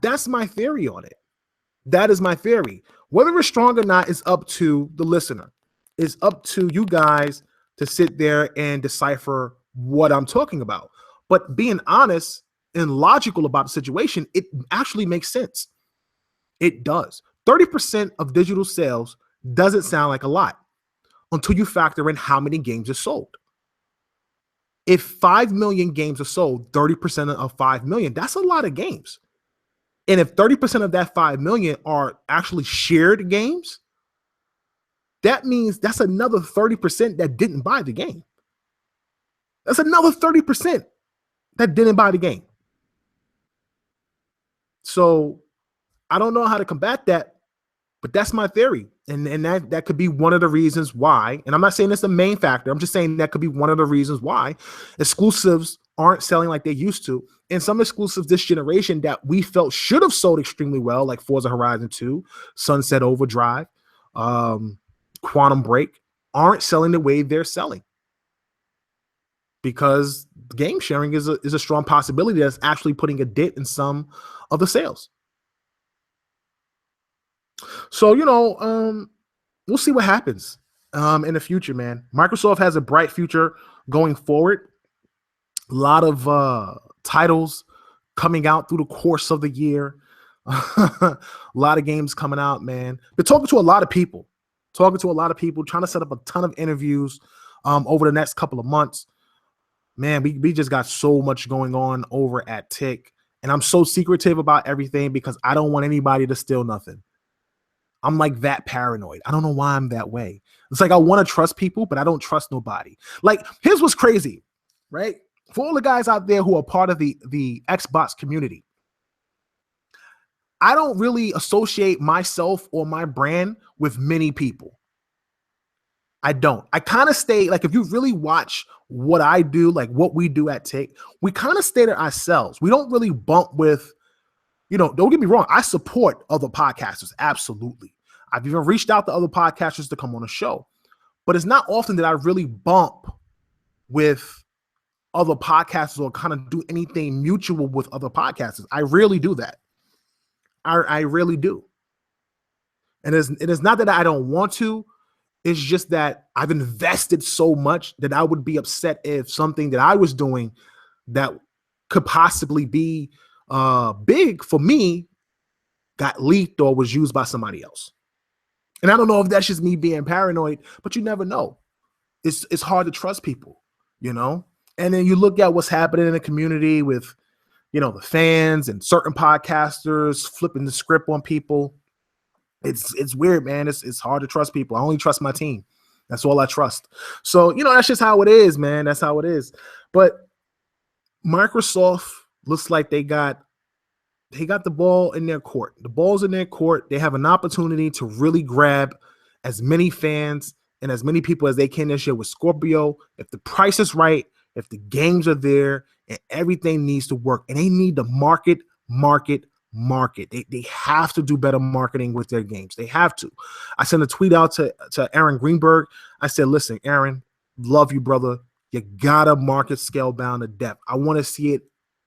S1: that's my theory on it. That is my theory. Whether it's strong or not is up to the listener. It's up to you guys to sit there and decipher what I'm talking about. But being honest and logical about the situation, it actually makes sense. It does. 30% of digital sales doesn't sound like a lot until you factor in how many games are sold. If 5 million games are sold, 30% of 5 million, that's a lot of games. And if 30% of that 5 million are actually shared games, that means that's another 30% that didn't buy the game. That's another 30% that didn't buy the game. So I don't know how to combat that, but that's my theory. And that could be one of the reasons why, and I'm not saying that's the main factor, I'm just saying that could be one of the reasons why exclusives aren't selling like they used to. And some exclusives this generation that we felt should have sold extremely well, like Forza Horizon 2, Sunset Overdrive, Quantum Break, aren't selling the way they're selling. Because game sharing is a strong possibility that's actually putting a dent in some of the sales. So, we'll see what happens in the future, man. Microsoft has a bright future going forward. A lot of titles coming out through the course of the year. A lot of games coming out, man. Been talking to a lot of people, trying to set up a ton of interviews over the next couple of months. Man, we just got so much going on over at Tick. And I'm so secretive about everything because I don't want anybody to steal nothing. I'm like that paranoid. I don't know why I'm that way. It's like I want to trust people, but I don't trust nobody. Like, here's what's crazy, right? For all the guys out there who are part of the Xbox community, I don't really associate myself or my brand with many people. I don't. I kind of stay, like, if you really watch what I do, like what we do at Tick, we kind of stay to ourselves. We don't really bump with, don't get me wrong. I support other podcasters. Absolutely. I've even reached out to other podcasters to come on the show, but it's not often that I really bump with other podcasters or kind of do anything mutual with other podcasters. I rarely do that. I really do. And it is not that I don't want to. It's just that I've invested so much that I would be upset if something that I was doing that could possibly be big for me got leaked or was used by somebody else. And I don't know if that's just me being paranoid, but you never know. It's hard to trust people, And then you look at what's happening in the community with, the fans and certain podcasters flipping the script on people. It's weird, man. It's hard to trust people. I only trust my team. That's all I trust. So, that's just how it is, man. That's how it is. But Microsoft looks like they got the ball in their court. The ball's in their court. They have an opportunity to really grab as many fans and as many people as they can this year with Scorpio. If the price is right, if the games are there, and everything needs to work, and they need to market. They have to do better marketing with their games. They have to. I sent a tweet out to Aaron Greenberg. I said, listen, Aaron, love you, brother. You gotta market Scalebound to death. I want to see it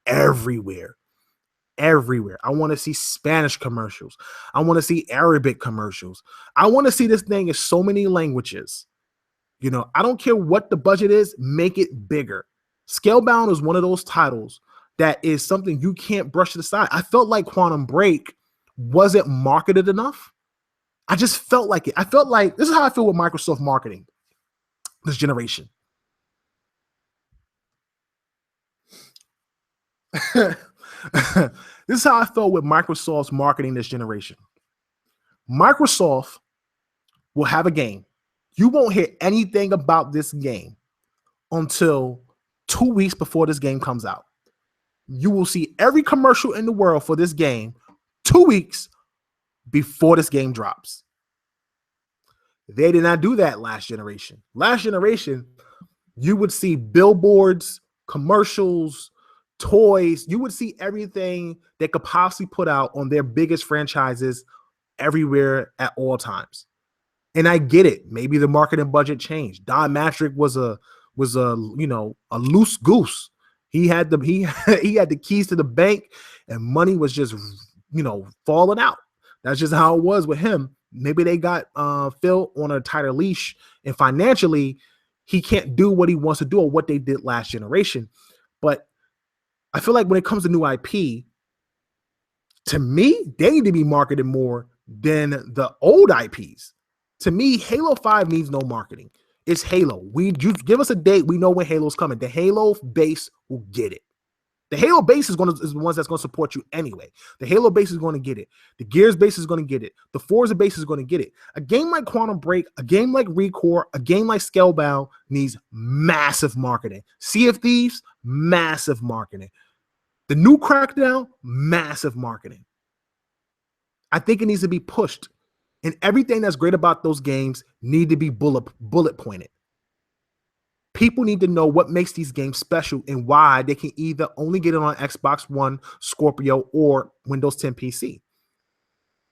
S1: everywhere. I want to see Spanish commercials. I want to see Arabic commercials. I want to see this thing in so many languages. I don't care what the budget is, make it bigger. Scalebound is one of those titles that is something you can't brush to the side. I felt like Quantum Break wasn't marketed enough. I just felt like it. I felt like this is how I feel with Microsoft marketing this generation. This is how I felt with Microsoft's marketing this generation. Microsoft will have a game. You won't hear anything about this game until 2 weeks before this game comes out. You will see every commercial in the world for this game 2 weeks before this game drops. They did not do that last generation. Last generation, you would see billboards, commercials, toys. You would see everything they could possibly put out on their biggest franchises everywhere at all times. And I get it. Maybe the marketing budget changed. Don Matrick was a loose goose. He had the keys to the bank, and money was just falling out. That's just how it was with him. Maybe they got Phil on a tighter leash, and financially, he can't do what he wants to do or what they did last generation. But I feel like when it comes to new IP, to me, they need to be marketed more than the old IPs. To me, Halo 5 needs no marketing. It's Halo. You give us a date, we know when Halo's coming. The Halo base will get it. The Halo base is the ones that's going to support you anyway. The Halo base is going to get it. The Gears base is going to get it. The Forza base is going to get it. A game like Quantum Break, a game like Recore, a game like Scalebound needs massive marketing. Sea of Thieves, massive marketing. The new Crackdown, massive marketing. I think it needs to be pushed. And everything that's great about those games need to be bullet pointed. People need to know what makes these games special and why they can either only get it on Xbox One, Scorpio, or Windows 10 PC.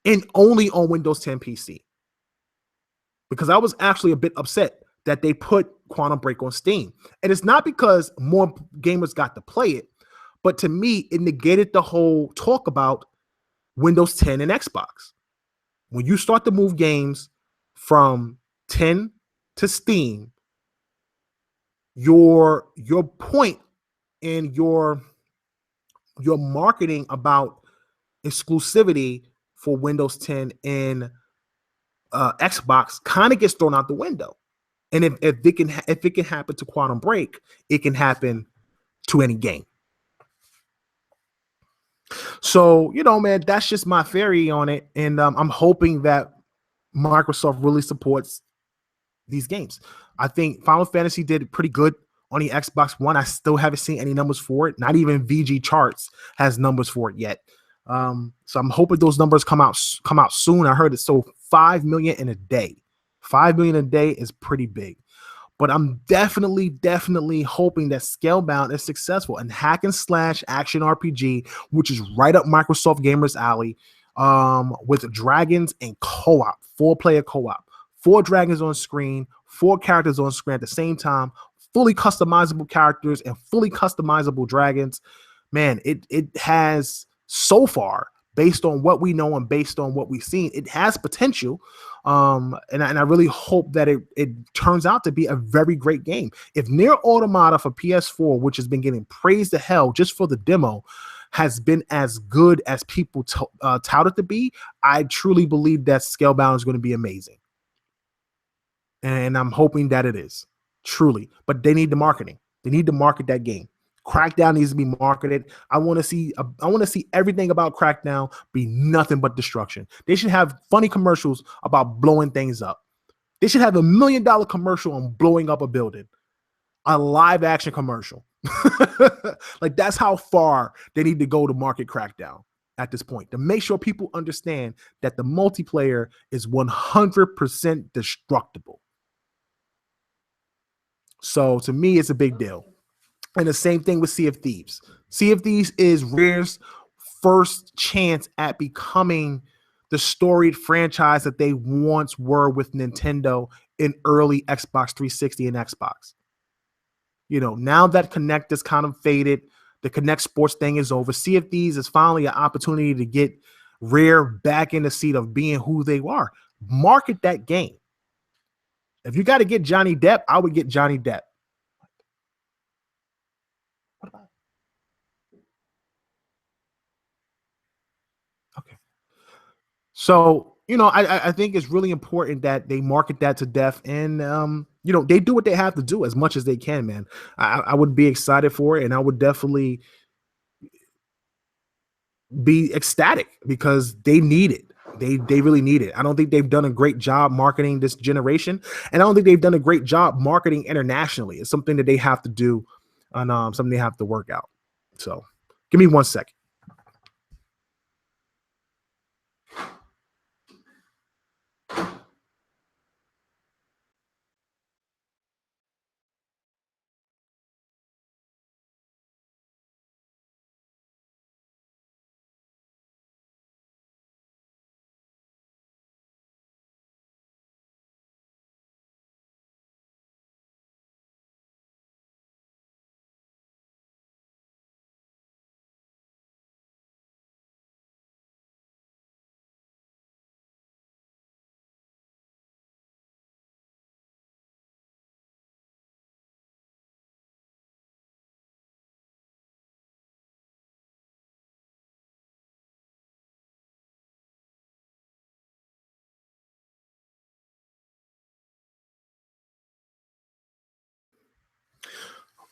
S1: And only on Windows 10 PC. Because I was actually a bit upset that they put Quantum Break on Steam. And it's not because more gamers got to play it, but to me, it negated the whole talk about Windows 10 and Xbox. When you start to move games from 10 to Steam, your point and your marketing about exclusivity for Windows 10 and Xbox kind of gets thrown out the window. And if it can happen to Quantum Break, it can happen to any game. So, man, that's just my theory on it. And I'm hoping that Microsoft really supports these games. I think Final Fantasy did pretty good on the Xbox One. I still haven't seen any numbers for it. Not even VG Charts has numbers for it yet. So I'm hoping those numbers come out soon. I heard it sold 5 million in a day. 5 million a day is pretty big. But I'm definitely hoping that Scalebound is successful. And hack and slash action RPG, which is right up Microsoft gamers' alley, with dragons and co-op, 4-player co-op, 4 dragons on screen, 4 characters on screen at the same time, fully customizable characters and fully customizable dragons. Man, it has so far, based on what we know and based on what we've seen, it has potential. And I really hope that it turns out to be a very great game. If Nier Automata for PS4, which has been getting praised to hell just for the demo, has been as good as people tout it to be, I truly believe that Scalebound is going to be amazing. And I'm hoping that it is, truly. But they need the marketing. They need to market that game. Crackdown needs to be marketed. I want to see everything about Crackdown be nothing but destruction. They should have funny commercials about blowing things up. They should have $1 million commercial on blowing up a building. A live action commercial. Like, that's how far they need to go to market Crackdown at this point, to make sure people understand that the multiplayer is 100% destructible. So to me, it's a big deal. And the same thing with Sea of Thieves. Sea of Thieves is Rare's first chance at becoming the storied franchise that they once were with Nintendo in early Xbox 360 and Xbox. Now that Kinect is kind of faded, the Kinect Sports thing is over. Sea of Thieves is finally an opportunity to get Rare back in the seat of being who they are. Market that game. If you got to get Johnny Depp, I would get Johnny Depp. What about? Okay. So, I think it's really important that they market that to death, and they do what they have to do as much as they can, man. I would be excited for it, and I would definitely be ecstatic because they need it. They really need it. I don't think they've done a great job marketing this generation, and I don't think they've done a great job marketing internationally. It's something that they have to do, and something they have to work out. So, give me 1 second.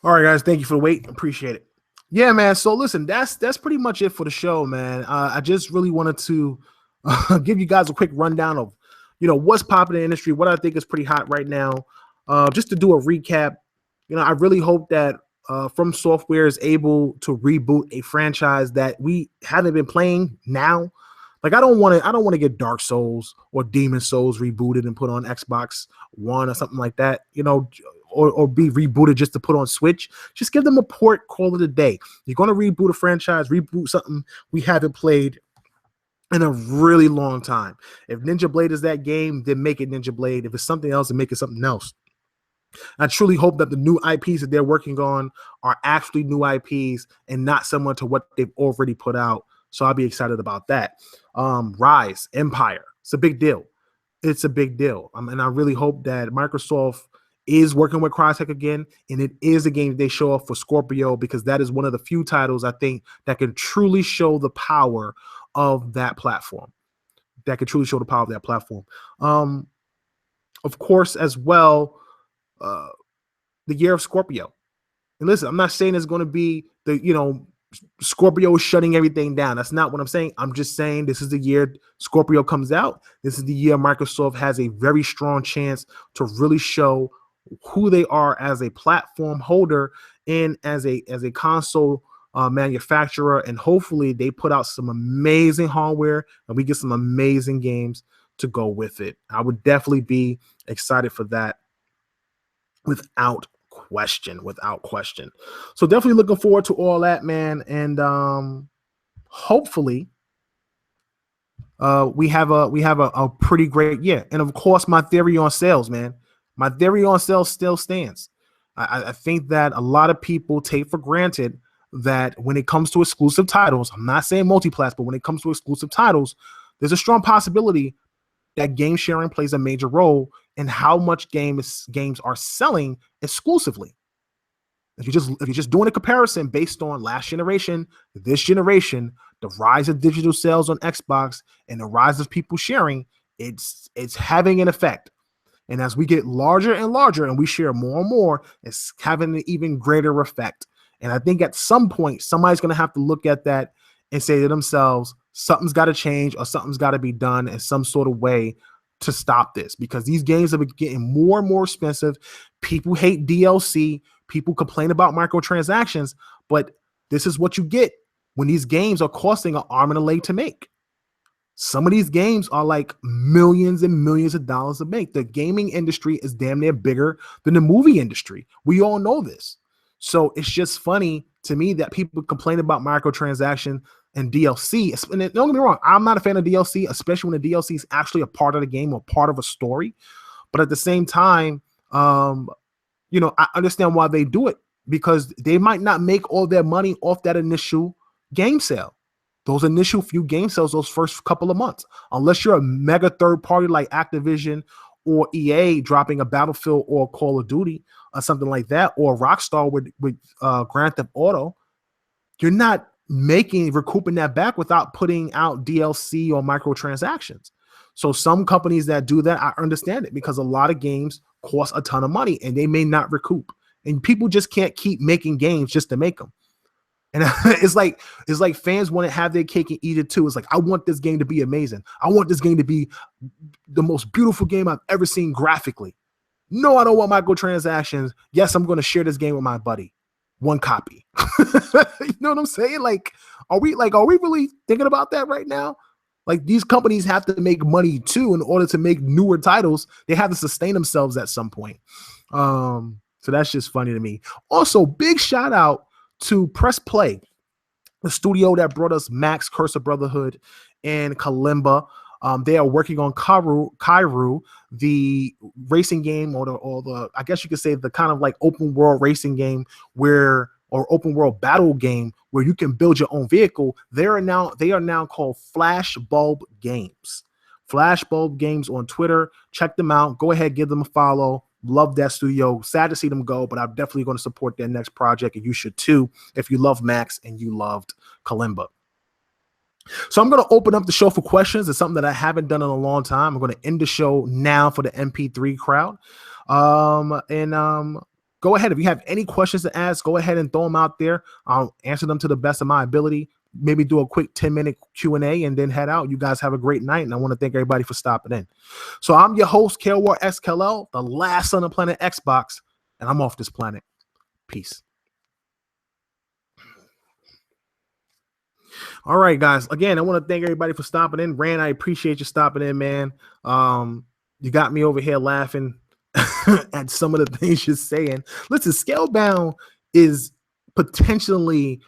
S1: All right, guys. Thank you for the wait. Appreciate it. Yeah, man. So listen, that's pretty much it for the show, man. I just really wanted to give you guys a quick rundown of, what's popping in the industry, what I think is pretty hot right now. Just to do a recap, I really hope that Fromsoftware is able to reboot a franchise that we haven't been playing now. Like I don't want to get Dark Souls or Demon Souls rebooted and put on Xbox One or something like that. Or be rebooted just to put on Switch. Just give them a port, call it a day. You're going to reboot a franchise, reboot something we haven't played in a really long time. If Ninja Blade is that game, then make it Ninja Blade. If it's something else, then make it something else. I truly hope that the new IPs that they're working on are actually new IPs and not similar to what they've already put out. So I'll be excited about that. Ryse, Empire. It's a big deal. It's a big deal. And I really hope that Microsoft is working with Crytek again, and it is a game they show off for Scorpio, because that is one of the few titles I think that can truly show the power of that platform. Of course, as well, the year of Scorpio. And listen, I'm not saying it's going to be Scorpio is shutting everything down. That's not what I'm saying. I'm just saying this is the year Scorpio comes out. This is the year Microsoft has a very strong chance to really show who they are as a platform holder and as a console manufacturer. And hopefully they put out some amazing hardware and we get some amazing games to go with it. I would definitely be excited for that without question. So definitely looking forward to all that, man. And hopefully we have a pretty great year. And of course, my theory on sales, man. My theory on sales still stands. I think that a lot of people take for granted that when it comes to exclusive titles, I'm not saying multi-plat, but when it comes to exclusive titles, there's a strong possibility that game sharing plays a major role in how much games are selling exclusively. If you're just doing a comparison based on last generation, this generation, the rise of digital sales on Xbox and the rise of people sharing, it's having an effect. And as we get larger and larger and we share more and more, it's having an even greater effect. And I think at some point, somebody's going to have to look at that and say to themselves, something's got to change or something's got to be done in some sort of way to stop this, because these games are getting more and more expensive. People hate DLC. People complain about microtransactions, but this is what you get when these games are costing an arm and a leg to make. Some of these games are like millions and millions of dollars to make. The gaming industry is damn near bigger than the movie industry. We all know this. So it's just funny to me that people complain about microtransaction and DLC. And don't get me wrong, I'm not a fan of DLC, especially when the DLC is actually a part of the game or part of a story. But at the same time, I understand why they do it, because they might not make all their money off that initial game sale. Those initial few game sales, those first couple of months, unless you're a mega third party like Activision or EA dropping a Battlefield or Call of Duty or something like that, or Rockstar with Grand Theft Auto, you're not recouping that back without putting out DLC or microtransactions. So some companies that do that, I understand it, because a lot of games cost a ton of money and they may not recoup. And people just can't keep making games just to make them. And it's like fans want to have their cake and eat it too. It's like, I want this game to be amazing. I want this game to be the most beautiful game I've ever seen graphically. No, I don't want microtransactions. Yes, I'm going to share this game with my buddy. One copy. You know what I'm saying? Are we really thinking about that right now? Like, these companies have to make money too in order to make newer titles. They have to sustain themselves at some point. So that's just funny to me. Also, big shout out to Press Play, the studio that brought us Max, Curse of Brotherhood, and Kalimba. They are working on Kairu, the racing game, or the I guess you could say the kind of like open world racing game or open world battle game where you can build your own vehicle. They are now called Flashbulb Games. Flashbulb Games on Twitter. Check them out. Go ahead, give them a follow. Love that studio. Sad to see them go, but I'm definitely going to support their next project, and you should too if you love Max and you loved Kalimba. So I'm going to open up the show for questions. It's something that I haven't done in a long time. I'm going to end the show now for the MP3 crowd. go ahead. If you have any questions to ask, go ahead and throw them out there. I'll answer them to the best of my ability. Maybe do a quick 10-minute Q&A and then head out. You guys have a great night, and I want to thank everybody for stopping in. So I'm your host, KOR XKL, the last son of planet Xbox, and I'm off this planet. Peace. All right, guys. Again, I want to thank everybody for stopping in. Rand, I appreciate you stopping in, man. You got me over here laughing at some of the things you're saying. Listen, Scalebound is potentially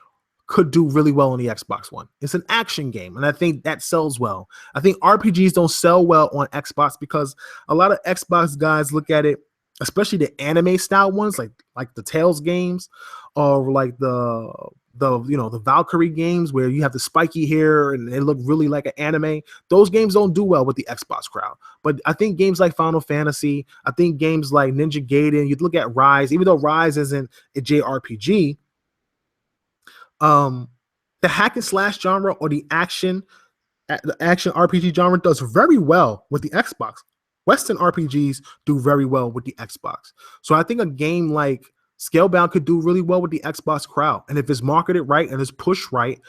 S1: could do really well on the Xbox One. It's an action game, and I think that sells well. I think RPGs don't sell well on Xbox because a lot of Xbox guys look at it, especially the anime style ones, like the Tales games, or like the Valkyrie games where you have the spiky hair and they look really like an anime. Those games don't do well with the Xbox crowd. But I think games like Final Fantasy, I think games like Ninja Gaiden, you'd look at Ryse, even though Ryse isn't a JRPG, the hack and slash genre or the action RPG genre does very well with the Xbox. Western RPGs do very well with the Xbox. So I think a game like Scalebound could do really well with the Xbox crowd. And if it's marketed right and it's pushed right,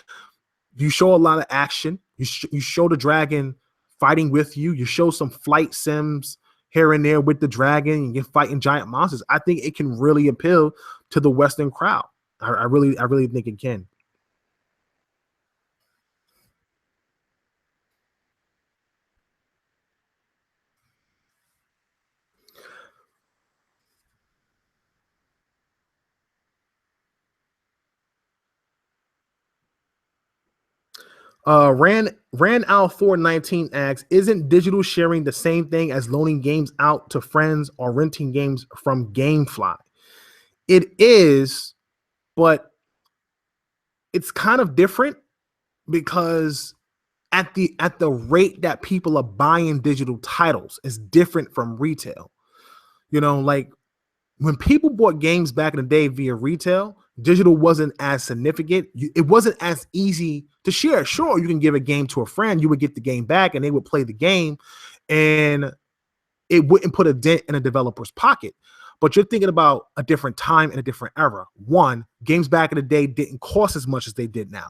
S1: you show a lot of action. You show the dragon fighting with you. You show some flight sims here and there with the dragon. You get fighting giant monsters. I think it can really appeal to the Western crowd. I really think it can. Ran out 419 asks, isn't digital sharing the same thing as loaning games out to friends or renting games from GameFly? It is, but it's kind of different because at the rate that people are buying digital titles is different from retail. Like when people bought games back in the day via retail, digital wasn't as significant. It wasn't as easy to share. Sure, you can give a game to a friend, you would get the game back and they would play the game and it wouldn't put a dent in a developer's pocket. But you're thinking about a different time and a different era. One, games back in the day didn't cost as much as they did now.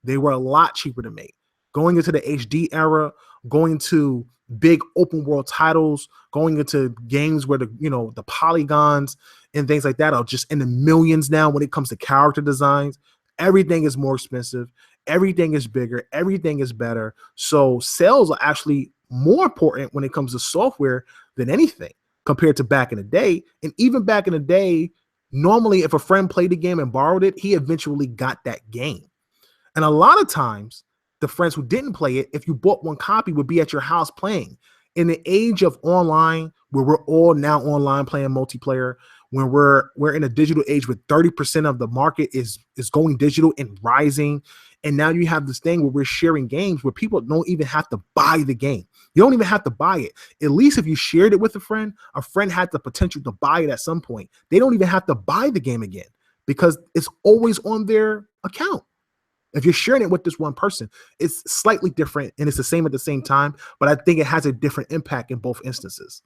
S1: They were a lot cheaper to make. Going into the HD era, going to big open world titles, going into games where the polygons and things like that are just in the millions now when it comes to character designs. Everything is more expensive. Everything is bigger. Everything is better. So sales are actually more important when it comes to software than anything compared to back in the day. And even back in the day, normally if a friend played the game and borrowed it, he eventually got that game. And a lot of times, the friends who didn't play it, if you bought one copy, would be at your house playing. In the age of online, where we're all now online playing multiplayer, when we're in a digital age where 30% of the market is going digital and rising, and now you have this thing where we're sharing games where people don't even have to buy the game. You don't even have to buy it. At least if you shared it with a friend had the potential to buy it at some point. They don't even have to buy the game again because it's always on their account. If you're sharing it with this one person, it's slightly different and it's the same at the same time, but I think it has a different impact in both instances.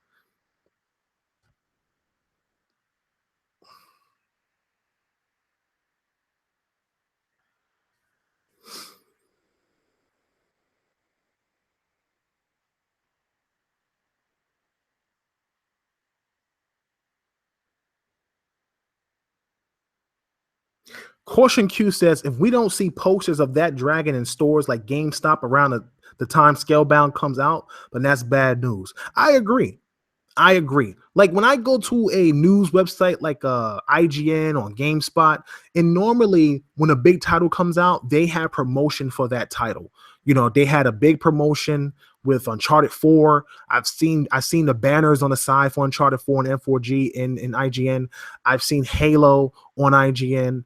S1: Caution Q says, if we don't see posters of that dragon in stores like GameStop around the time Scalebound comes out, then that's bad news. I agree. Like when I go to a news website like IGN or GameSpot, and normally when a big title comes out, they have promotion for that title. They had a big promotion with Uncharted 4. I've seen the banners on the side for Uncharted 4 and N4G in IGN. I've seen Halo on IGN.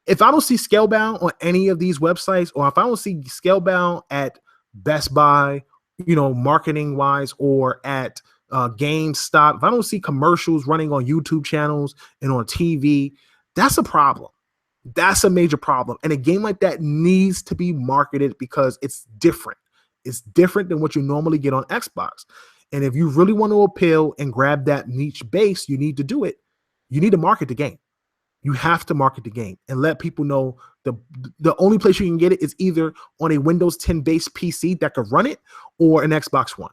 S1: If I don't see Scalebound on any of these websites, or if I don't see Scalebound at Best Buy, marketing wise, or at GameStop, if I don't see commercials running on YouTube channels and on TV, that's a problem. That's a major problem. And a game like that needs to be marketed because it's different. It's different than what you normally get on Xbox. And if you really want to appeal and grab that niche base, you need to do it. You need to market the game. You have to market the game and let people know the only place you can get it is either on a Windows 10 based PC that could run it or an Xbox One.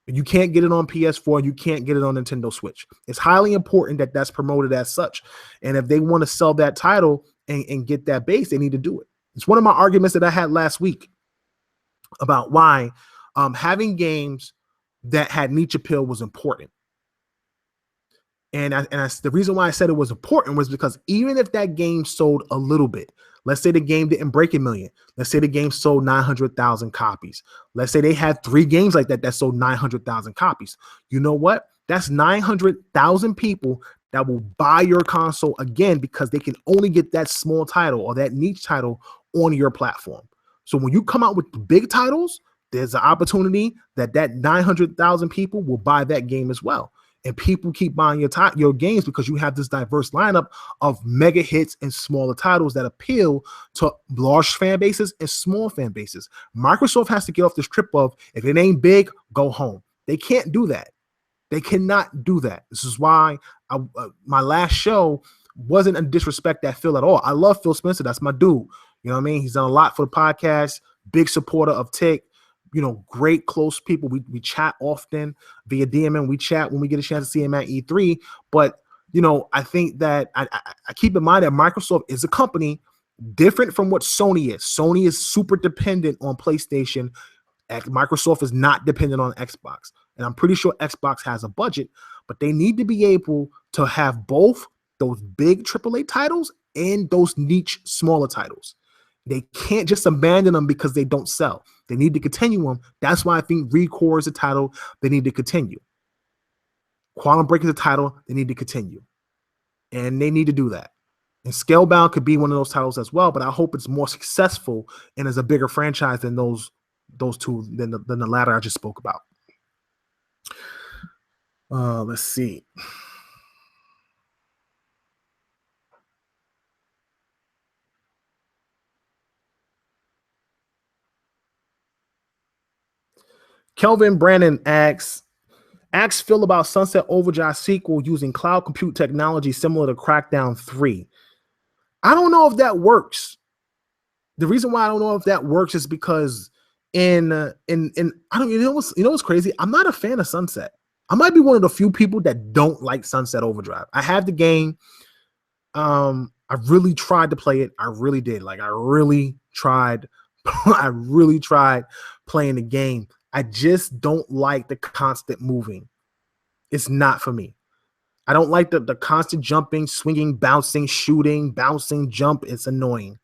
S1: You can't get it on PS4. You can't get it on Nintendo Switch. It's highly important that that's promoted as such. And if they want to sell that title and get that base, they need to do it. It's one of my arguments that I had last week about why having games that had niche appeal was important. And the reason why I said it was important was because even if that game sold a little bit, let's say the game didn't break 1 million. Let's say the game sold 900,000 copies. Let's say they had 3 games like that sold 900,000 copies. You know what? That's 900,000 people that will buy your console again because they can only get that small title or that niche title on your platform. So when you come out with the big titles, there's an opportunity that 900,000 people will buy that game as well. And people keep buying your games because you have this diverse lineup of mega hits and smaller titles that appeal to large fan bases and small fan bases. Microsoft has to get off this trip of, if it ain't big, go home. They can't do that. They cannot do that. This is why my last show wasn't a disrespect at Phil at all. I love Phil Spencer. That's my dude. You know what I mean? He's done a lot for the podcast, big supporter of Tick. You know, great close people. We chat often via DM and we chat when we get a chance to see him at E3. But, you know, I think that I keep in mind that Microsoft is a company different from what Sony is. Sony is super dependent on PlayStation. Microsoft is not dependent on Xbox. And I'm pretty sure Xbox has a budget, but they need to be able to have both those big AAA titles and those niche smaller titles. They can't just abandon them because they don't sell. They need to continue them. That's why I think Recore is a title they need to continue. Quantum Break is a title they need to continue. And they need to do that. And Scalebound could be one of those titles as well, but I hope it's more successful and is a bigger franchise than those two, than the latter I just spoke about. Let's see. Kelvin Brandon asks Phil about Sunset Overdrive sequel using cloud compute technology similar to Crackdown 3. I don't know if that works. The reason why I don't know if that works is because I don't, you know what's crazy? I'm not a fan of Sunset. I might be one of the few people that don't like Sunset Overdrive. I have the game. I really tried to play it. I really did. Like I really tried playing the game. I just don't like the constant moving. It's not for me. I don't like the constant jumping, swinging, bouncing, shooting, bouncing, jump. It's annoying.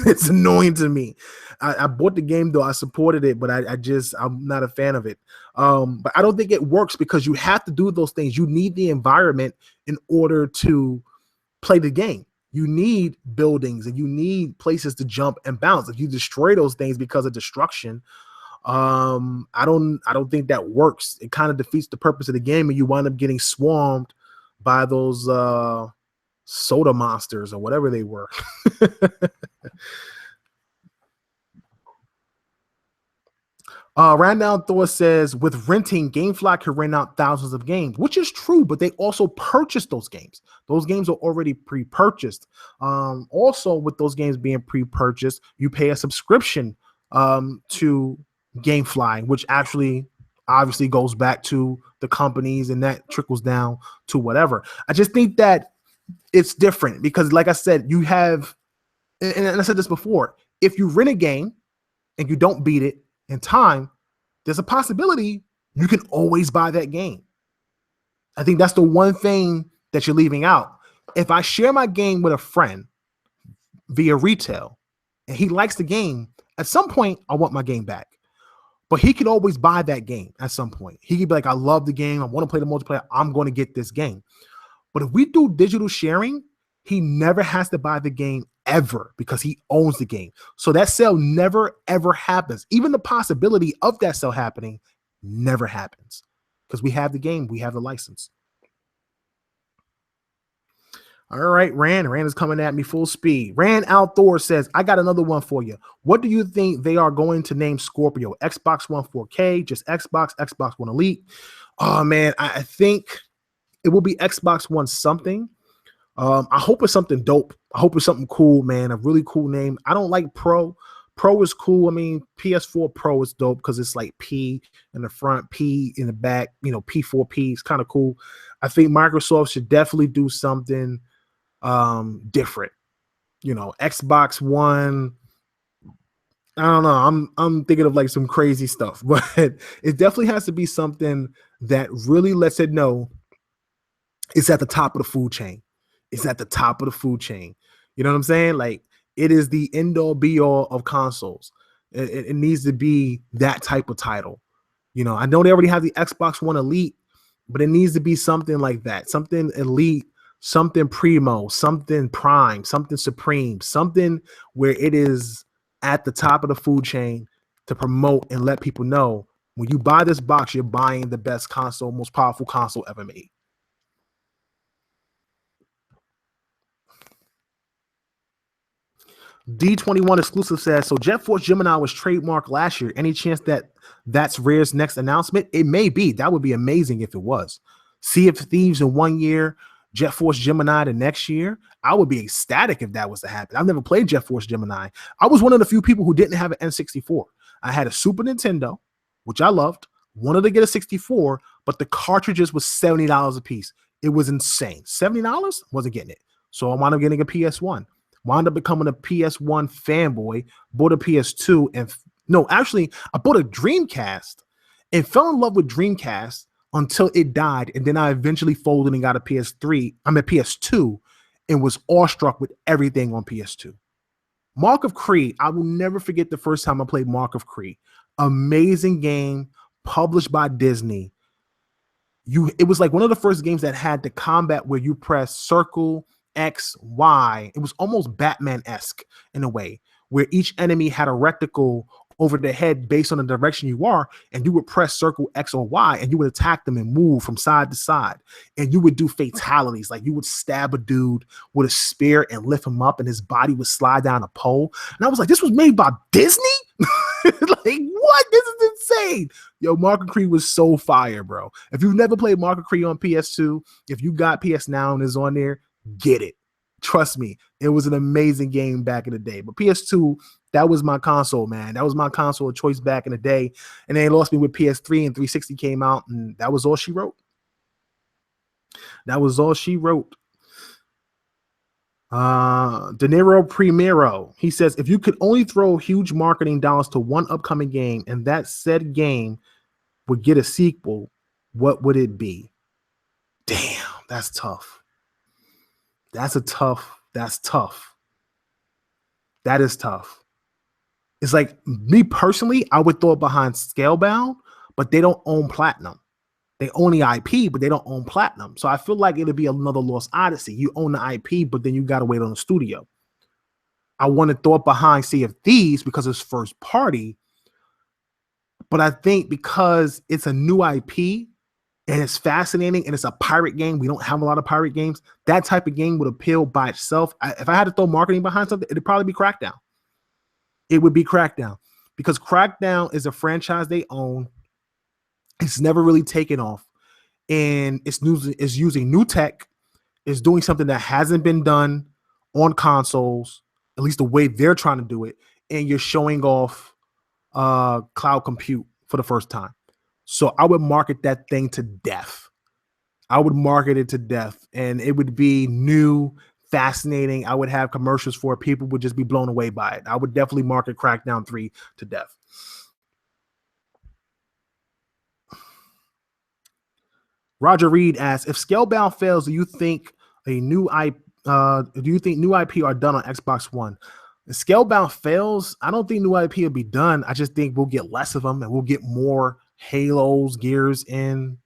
S1: It's annoying to me. I bought the game though. I supported it, but I'm not a fan of it. But I don't think it works because you have to do those things. You need the environment in order to play the game. You need buildings and you need places to jump and bounce. If you destroy those things because of destruction, I don't think that works. It kind of defeats the purpose of the game, and you wind up getting swarmed by those soda monsters or whatever they were. Randall Thor says, with renting, GameFly can rent out thousands of games, which is true, but they also purchase those games. Those games are already pre-purchased. Also, with those games being pre-purchased, you pay a subscription to GameFly, which actually obviously goes back to the companies and that trickles down to whatever. I just think that it's different because, like I said, you have, and I said this before, if you rent a game and you don't beat it in time, there's a possibility you can always buy that game. I think that's the one thing that you're leaving out. If I share my game with a friend via retail and he likes the game, at some point I want my game back. But he could always buy that game at some point. He could be like, I love the game. I want to play the multiplayer. I'm going to get this game. But if we do digital sharing, he never has to buy the game ever because he owns the game. So that sale never, ever happens. Even the possibility of that sale happening never happens because we have the game. We have the license. All right, Rand is coming at me full speed. Rand Althor says, I got another one for you. What do you think they are going to name Scorpio? Xbox One 4K, just Xbox One Elite? Oh, man, I think it will be Xbox One something. I hope it's something dope. I hope it's something cool, man. A really cool name. I don't like Pro. Pro is cool. I mean, PS4 Pro is dope because it's like P in the front, P in the back, P4P. It's kind of cool. I think Microsoft should definitely do something different. Xbox One. I don't know. I'm thinking of like some crazy stuff, but it definitely has to be something that really lets it know it's at the top of the food chain. It's at the top of the food chain. You know what I'm saying? Like it is the end all be all of consoles. It needs to be that type of title. I know they already have the Xbox One Elite, but it needs to be something like that. Something elite, something primo, something prime, something supreme, something where it is at the top of the food chain to promote and let people know when you buy this box, you're buying the best console, most powerful console ever made. D21 exclusive says, so Jet Force Gemini was trademarked last year. Any chance that that's Rare's next announcement? It may be. That would be amazing if it was. Sea of Thieves in 1 year, Jet Force Gemini the next year. I would be ecstatic if that was to happen. I've never played Jet Force Gemini. I was one of the few people who didn't have an N64. I had a Super Nintendo, which I loved, wanted to get a 64, but the cartridges was $70 a piece. It was insane. $70? Wasn't getting it. So I wound up getting a PS1. Wound up becoming a PS1 fanboy, bought a PS2, I bought a Dreamcast and fell in love with Dreamcast until it died. And then I eventually folded and got a PS2 and was awestruck with everything on PS2. Mark of Cree, I will never forget the first time I played Mark of Cree. Amazing game, published by Disney. It was like one of the first games that had the combat where you press circle, X, Y. It was almost Batman-esque in a way, where each enemy had a reticle over the head based on the direction you are, and you would press circle X or Y, and you would attack them and move from side to side, and you would do fatalities, like you would stab a dude with a spear and lift him up, and his body would slide down a pole. And I was like, this was made by Disney? Like, what? This is insane. Yo, Mark of Cree was so fire, bro. If you've never played Mark of Cree on PS2, if you got PS Now and is on there, get it. Trust me, it was an amazing game back in the day. But PS2, that was my console, man. That was my console of choice back in the day. And they lost me with PS3 and 360 came out, and that was all she wrote. That was all she wrote. De Niro Primero, he says, if you could only throw huge marketing dollars to one upcoming game and that said game would get a sequel, what would it be? Damn, that's tough. That's tough. That is tough. It's like me personally, I would throw it behind Scalebound, but they don't own Platinum. They own the IP, but they don't own Platinum. So I feel like it'll be another Lost Odyssey. You own the IP, but then you got to wait on the studio. I want to throw it behind Sea of Thieves because it's first party. But I think because it's a new IP, and it's fascinating, and it's a pirate game. We don't have a lot of pirate games. That type of game would appeal by itself. If I had to throw marketing behind something, it'd probably be Crackdown. It would be Crackdown because Crackdown is a franchise they own. It's never really taken off, and it's using new tech. It's doing something that hasn't been done on consoles, at least the way they're trying to do it, and you're showing off cloud compute for the first time. So I would market that thing to death. I would market it to death, and it would be new, fascinating. I would have commercials for it. People would just be blown away by it. I would definitely market Crackdown 3 to death. Roger Reed asks, if Scalebound fails, do you think new IP are done on Xbox One? If Scalebound fails, I don't think new IP will be done. I just think we'll get less of them and we'll get more Halos, Gears, and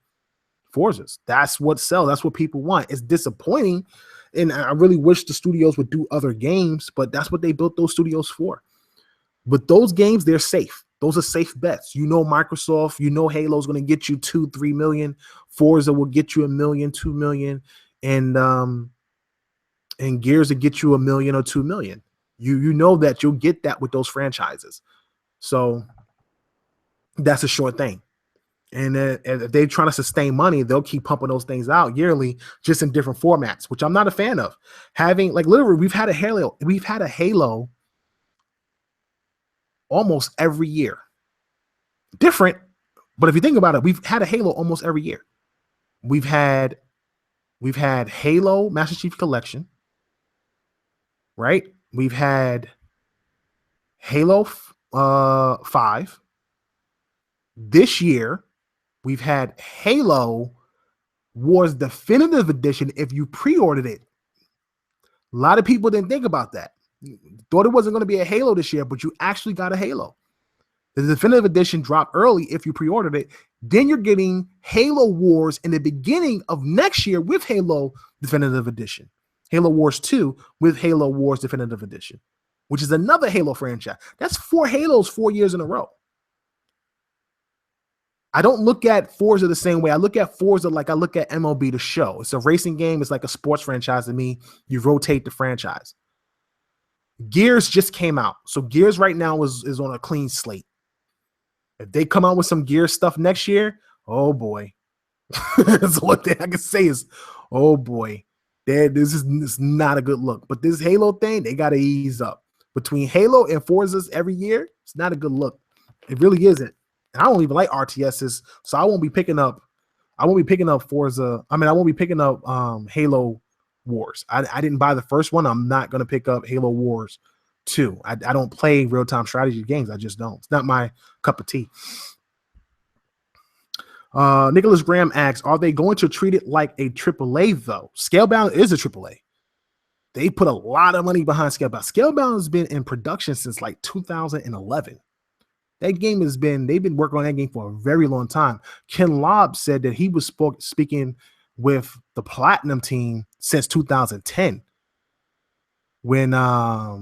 S1: Forzas. That's what sells. That's what people want. It's disappointing, and I really wish the studios would do other games, but that's what they built those studios for. But those games, they're safe. Those are safe bets. Microsoft, Halo's going to get you 2-3 million. Forza will get you 1 million, 2 million, and Gears will get you 1 million or 2 million. You know that you'll get that with those franchises. So that's a sure thing. And if they're trying to sustain money, they'll keep pumping those things out yearly, just in different formats, which I'm not a fan of. Having like literally, we've had a Halo almost every year. Different, but if you think about it, we've had a Halo almost every year. We've had Halo Master Chief Collection, right? We've had Halo 5. This year, we've had Halo Wars Definitive Edition if you pre-ordered it. A lot of people didn't think about that. Thought it wasn't going to be a Halo this year, but you actually got a Halo. The Definitive Edition dropped early if you pre-ordered it. Then you're getting Halo Wars in the beginning of next year with Halo Definitive Edition. Halo Wars 2 with Halo Wars Definitive Edition, which is another Halo franchise. That's 4 Halos 4 years in a row. I don't look at Forza the same way. I look at Forza like I look at MLB The Show. It's a racing game. It's like a sports franchise to me. You rotate the franchise. Gears just came out. So Gears right now is on a clean slate. If they come out with some Gears stuff next year, oh boy. That's one thing I can say is, oh boy. This is not a good look. But this Halo thing, they got to ease up. Between Halo and Forza's every year, it's not a good look. It really isn't. And I don't even like RTSs, so I won't be picking up Forza. I won't be picking up Halo Wars. I didn't buy the first one. I'm not going to pick up Halo Wars 2. I don't play real-time strategy games. I just don't. It's not my cup of tea. Nicholas Graham asks, are they going to treat it like a AAA, though? Scalebound is a AAA. They put a lot of money behind Scalebound. Scalebound has been in production since like 2011. That game they've been working on that game for a very long time. Ken Lobb said that he was speaking with the Platinum team since 2010. When oh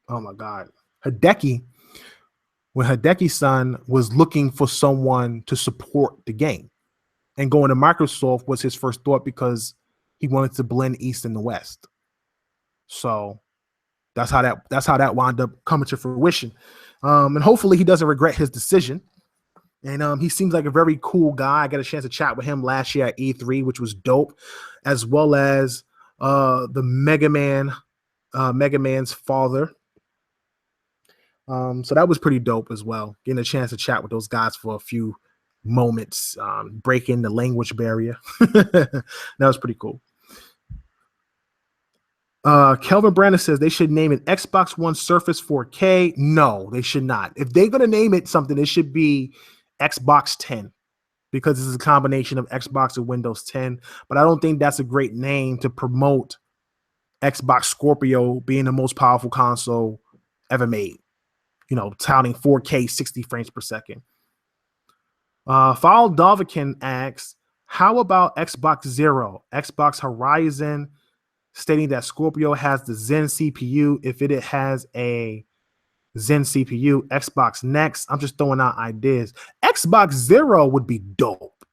S1: my God, when Hideki's son was looking for someone to support the game, and going to Microsoft was his first thought because he wanted to blend East and the West. So that's how that wound up coming to fruition. And hopefully he doesn't regret his decision. And he seems like a very cool guy. I got a chance to chat with him last year at E3, which was dope, as well as the Mega Man's father. So that was pretty dope as well. Getting a chance to chat with those guys for a few moments, breaking the language barrier. That was pretty cool. Kelvin Brandon says they should name it Xbox One Surface 4K. No, they should not. If they're going to name it something, it should be Xbox 10, because this is a combination of Xbox and Windows 10. But I don't think that's a great name to promote Xbox Scorpio being the most powerful console ever made. You know, touting 4K 60 frames per second. Foul Dovikin asks, how about Xbox Zero, Xbox Horizon, stating that Scorpio has the Zen CPU. If it has a Zen CPU, Xbox Next. I'm just throwing out ideas. Xbox Zero would be dope.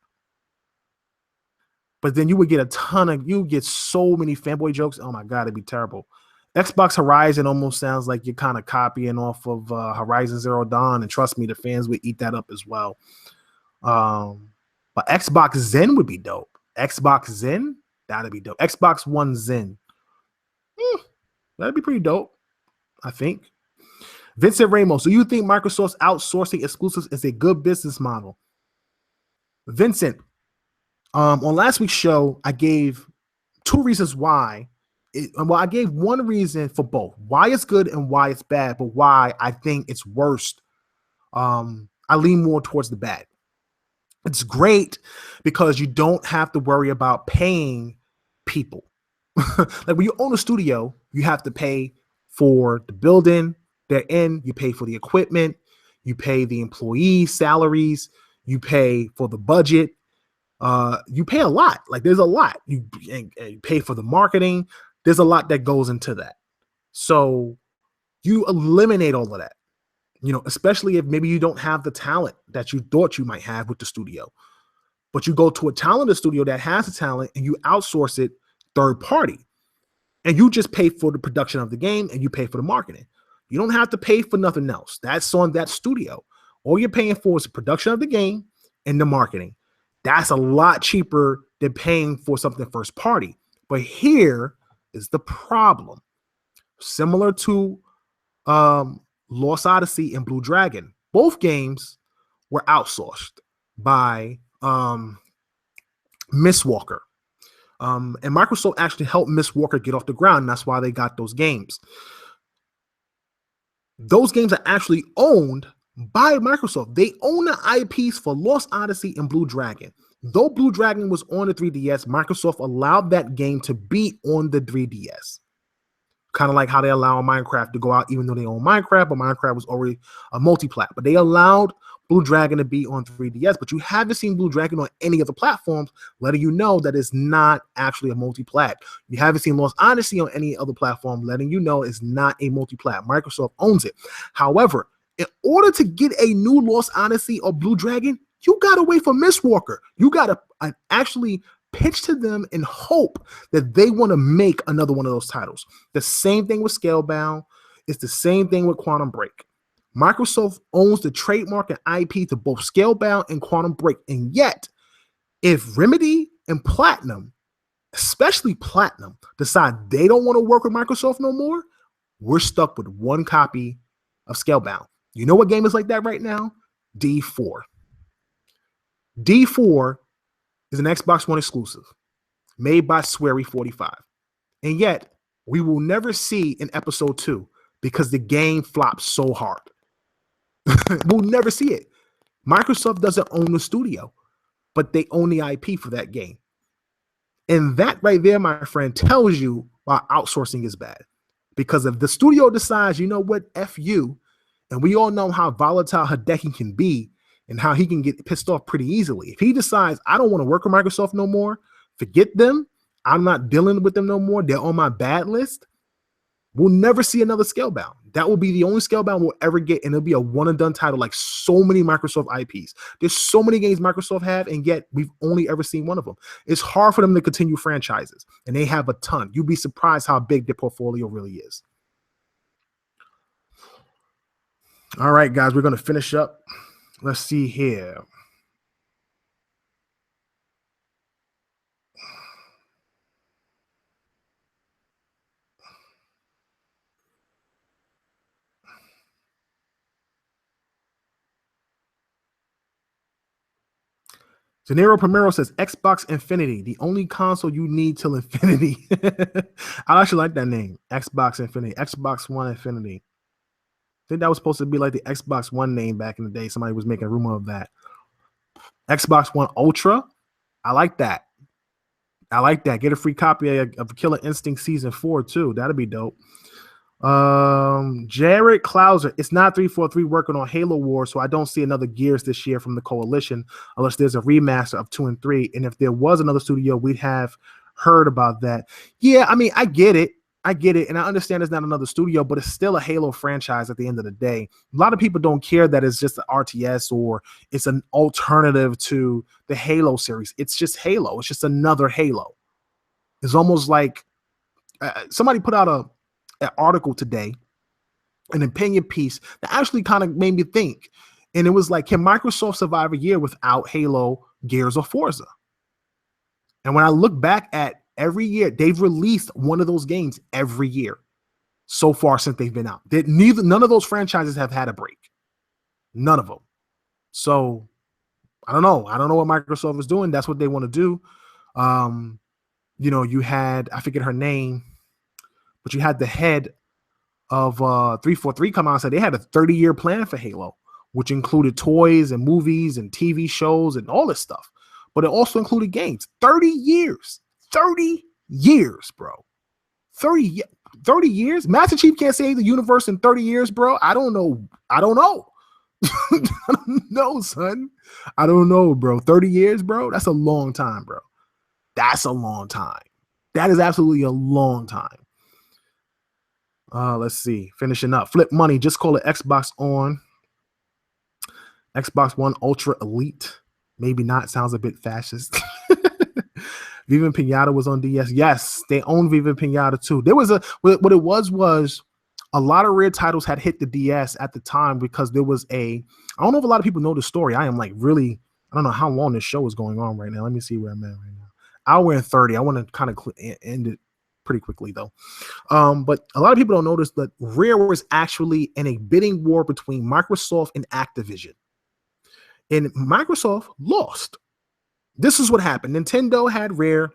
S1: But then you would get so many fanboy jokes. Oh my God, it'd be terrible. Xbox Horizon almost sounds like you're kind of copying off of Horizon Zero Dawn. And trust me, the fans would eat that up as well. But Xbox Zen would be dope. Xbox Zen? That'd be dope. Xbox One Zen. That'd be pretty dope, I think. Vincent Ramos, do you think Microsoft's outsourcing exclusives is a good business model? Vincent, on last week's show, I gave 2 reasons why. I gave 1 reason for both. Why it's good and why it's bad, but why I think it's worst. I lean more towards the bad. It's great because you don't have to worry about paying people. Like when you own a studio, you have to pay for the building they're in, you pay for the equipment, you pay the employees' salaries, you pay for the budget, you pay a lot. Like there's a lot. You pay for the marketing. There's a lot that goes into that. So you eliminate all of that. You know, especially if maybe you don't have the talent that you thought you might have with the studio, but you go to a talented studio that has the talent and you outsource it third party, and you just pay for the production of the game and you pay for the marketing. You don't have to pay for nothing else. That's on that studio. All you're paying for is the production of the game and the marketing. That's a lot cheaper than paying for something first party. But here is the problem. Similar to Lost Odyssey and Blue Dragon, both games were outsourced by Miss Walker. And Microsoft actually helped Miss Walker get off the ground. And that's why they got those games. Those games are actually owned by Microsoft. They own the IPs for Lost Odyssey and Blue Dragon. Though Blue Dragon was on the 3DS, Microsoft allowed that game to be on the 3DS. Kind of like how they allow Minecraft to go out, even though they own Minecraft, but Minecraft was already a multi-plat. But they allowed Blue Dragon to be on 3DS, but you haven't seen Blue Dragon on any other platforms, letting you know that it's not actually a multi-plat. You haven't seen Lost Odyssey on any other platform, letting you know it's not a multi-plat. Microsoft owns it. However, in order to get a new Lost Odyssey or Blue Dragon, you got to wait for Miss Walker. You got to actually pitch to them and hope that they want to make another one of those titles. The same thing with Scalebound. It's the same thing with Quantum Break. Microsoft owns the trademark and IP to both Scalebound and Quantum Break. And yet, if Remedy and Platinum, especially Platinum, decide they don't want to work with Microsoft no more, we're stuck with one copy of Scalebound. You know what game is like that right now? D4. D4 is an Xbox One exclusive made by Swery 45. And yet, we will never see an episode 2 because the game flops so hard. We'll never see it. Microsoft doesn't own the studio, but they own the IP for that game. And that right there, my friend, tells you why outsourcing is bad. Because if the studio decides, you know what, F you, and we all know how volatile Hideki can be, and how he can get pissed off pretty easily. If he decides, I don't want to work with Microsoft no more, forget them, I'm not dealing with them no more, they're on my bad list, we'll never see another Scalebound. That will be the only Scalebound we'll ever get, and it'll be a one-and-done title like so many Microsoft IPs. There's so many games Microsoft have, and yet we've only ever seen one of them. It's hard for them to continue franchises, and they have a ton. You'd be surprised how big their portfolio really is. All right, guys, we're going to finish up. Let's see here. Zanero Primero says Xbox Infinity, the only console you need till infinity. I actually like that name, Xbox Infinity, Xbox One Infinity. I think that was supposed to be like the Xbox One name back in the day. Somebody was making a rumor of that. Xbox One Ultra, I like that. I like that. Get a free copy of Killer Instinct Season 4 too. That'd be dope. Jared Clouser, it's not 343 working on Halo Wars, so I don't see another Gears this year from the Coalition unless there's a remaster of 2 and 3. And if there was another studio, we'd have heard about that. Yeah, I mean, I get it. And I understand it's not another studio, but it's still a Halo franchise at the end of the day. A lot of people don't care that it's just an RTS or it's an alternative to the Halo series. It's just Halo. It's just another Halo. It's almost like somebody put out an article today, an opinion piece that actually kind of made me think. And it was like, can Microsoft survive a year without Halo, Gears, or Forza? And when I look back at every year, they've released one of those games every year so far since they've been out. None of those franchises have had a break. None of them. So I don't know. I don't know what Microsoft is doing. That's what they want to do. You had, I forget her name, but you had the head of 343 come out and say they had a 30-year plan for Halo, which included toys and movies and TV shows and all this stuff. But it also included games. 30 years. 30 years, bro. 30 years? Master Chief can't save the universe in 30 years, bro. I don't know. I don't know, son. I don't know, bro. 30 years, bro? That's a long time, bro. That's a long time. That is absolutely a long time. Let's see. Finishing up. Flip Money. Just call it Xbox On. Xbox One Ultra Elite. Maybe not. Sounds a bit fascist. Viva Pinata was on DS. Yes, they own Viva Pinata too. There was what it was A lot of rare titles had hit the DS at the time because there was I don't know if a lot of people know the story. I am like really, I don't know how long this show is going on right now. Let me see where I'm at right now. Hour and 30. I want to kind of end it pretty quickly though. But a lot of people don't notice that Rare was actually in a bidding war between Microsoft and Activision. And Microsoft lost. This is what happened. Nintendo had Rare.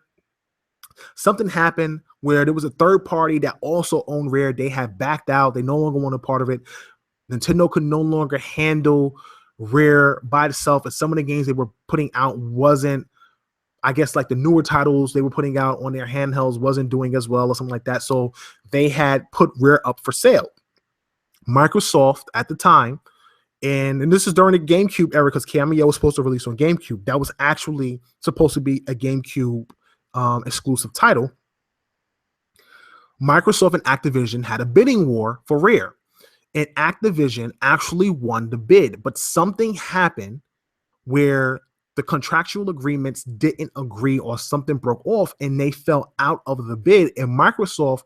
S1: Something happened where there was a third party that also owned Rare. They had backed out. They no longer wanted a part of it. Nintendo could no longer handle Rare by itself. And some of the games they were putting out wasn't, I guess, like the newer titles they were putting out on their handhelds wasn't doing as well or something like that. So they had put Rare up for sale. Microsoft at the time, and this is during the GameCube era because Cameo was supposed to release on GameCube. That was actually supposed to be a GameCube exclusive title. Microsoft and Activision had a bidding war for Rare, and Activision actually won the bid, but something happened where the contractual agreements didn't agree or something broke off and they fell out of the bid, and Microsoft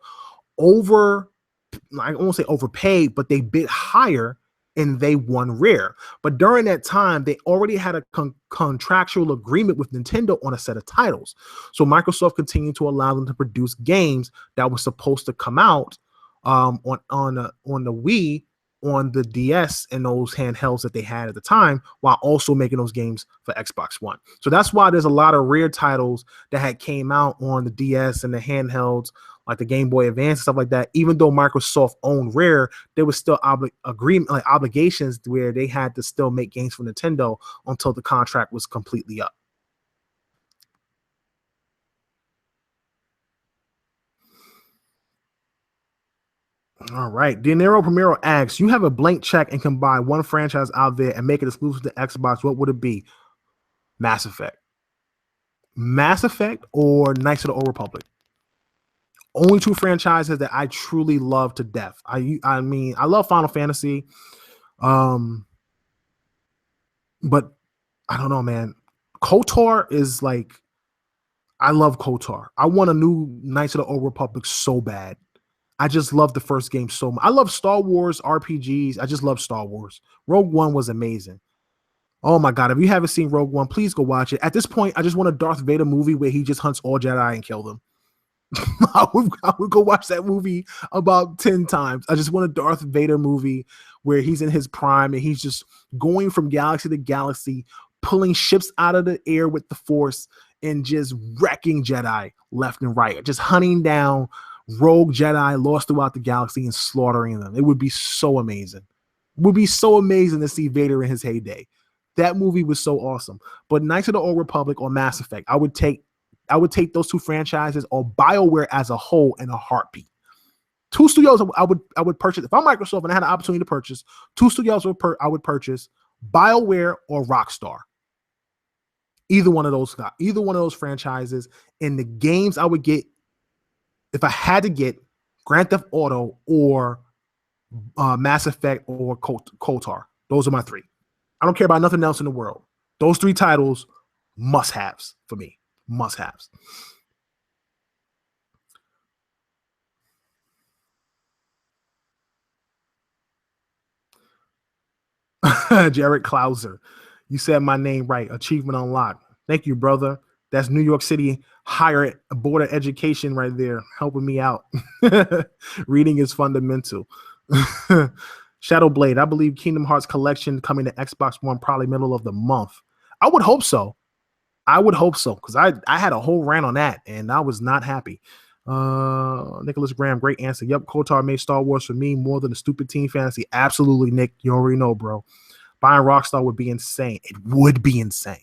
S1: I won't say overpaid, but they bid higher and they won Rare. But during that time, they already had a contractual agreement with Nintendo on a set of titles. So Microsoft continued to allow them to produce games that were supposed to come out on the Wii, on the DS, and those handhelds that they had at the time, while also making those games for Xbox One. So that's why there's a lot of Rare titles that had came out on the DS and the handhelds, like the Game Boy Advance and stuff like that. Even though Microsoft owned Rare, there was still obligations where they had to still make games for Nintendo until the contract was completely up. All right. Dinero Primero asks, you have a blank check and can buy one franchise out there and make it exclusive to Xbox. What would it be? Mass Effect. Mass Effect or Knights of the Old Republic. Only two franchises that I truly love to death. I mean, I love Final Fantasy. But I don't know, man. KOTOR is like, I love KOTOR. I want a new Knights of the Old Republic so bad. I just love the first game so much. I love Star Wars RPGs. I just love Star Wars. Rogue One was amazing. Oh my God. If you haven't seen Rogue One, please go watch it. At this point, I just want a Darth Vader movie where he just hunts all Jedi and kills them. I would go watch that movie about 10 times. I just want a Darth Vader movie where he's in his prime and he's just going from galaxy to galaxy, pulling ships out of the air with the Force and just wrecking Jedi left and right, just hunting down rogue Jedi lost throughout the galaxy and slaughtering them. It would be so amazing. It would be so amazing to see Vader in his heyday. That movie was so awesome. But Knights of the Old Republic or Mass Effect, I would take those two franchises or BioWare as a whole in a heartbeat. Two studios I would purchase. If I'm Microsoft and I had an opportunity to purchase, two studios I would purchase BioWare or Rockstar. Either one of those franchises. And the games I would get, if I had to get, Grand Theft Auto or Mass Effect or KOTOR. Those are my three. I don't care about nothing else in the world. Those three titles, must-haves for me. Must-haves. Jared Klauser, you said my name right. Achievement unlocked. Thank you, brother. That's New York City higher border education right there, helping me out. Reading is fundamental. Shadowblade, I believe Kingdom Hearts collection coming to Xbox One probably middle of the month. I would hope so. Because I had a whole rant on that and I was not happy. Nicholas Graham, great answer. Yep, KOTOR made Star Wars for me more than a stupid teen fantasy. Absolutely, Nick. You already know, bro. Buying Rockstar would be insane. It would be insane.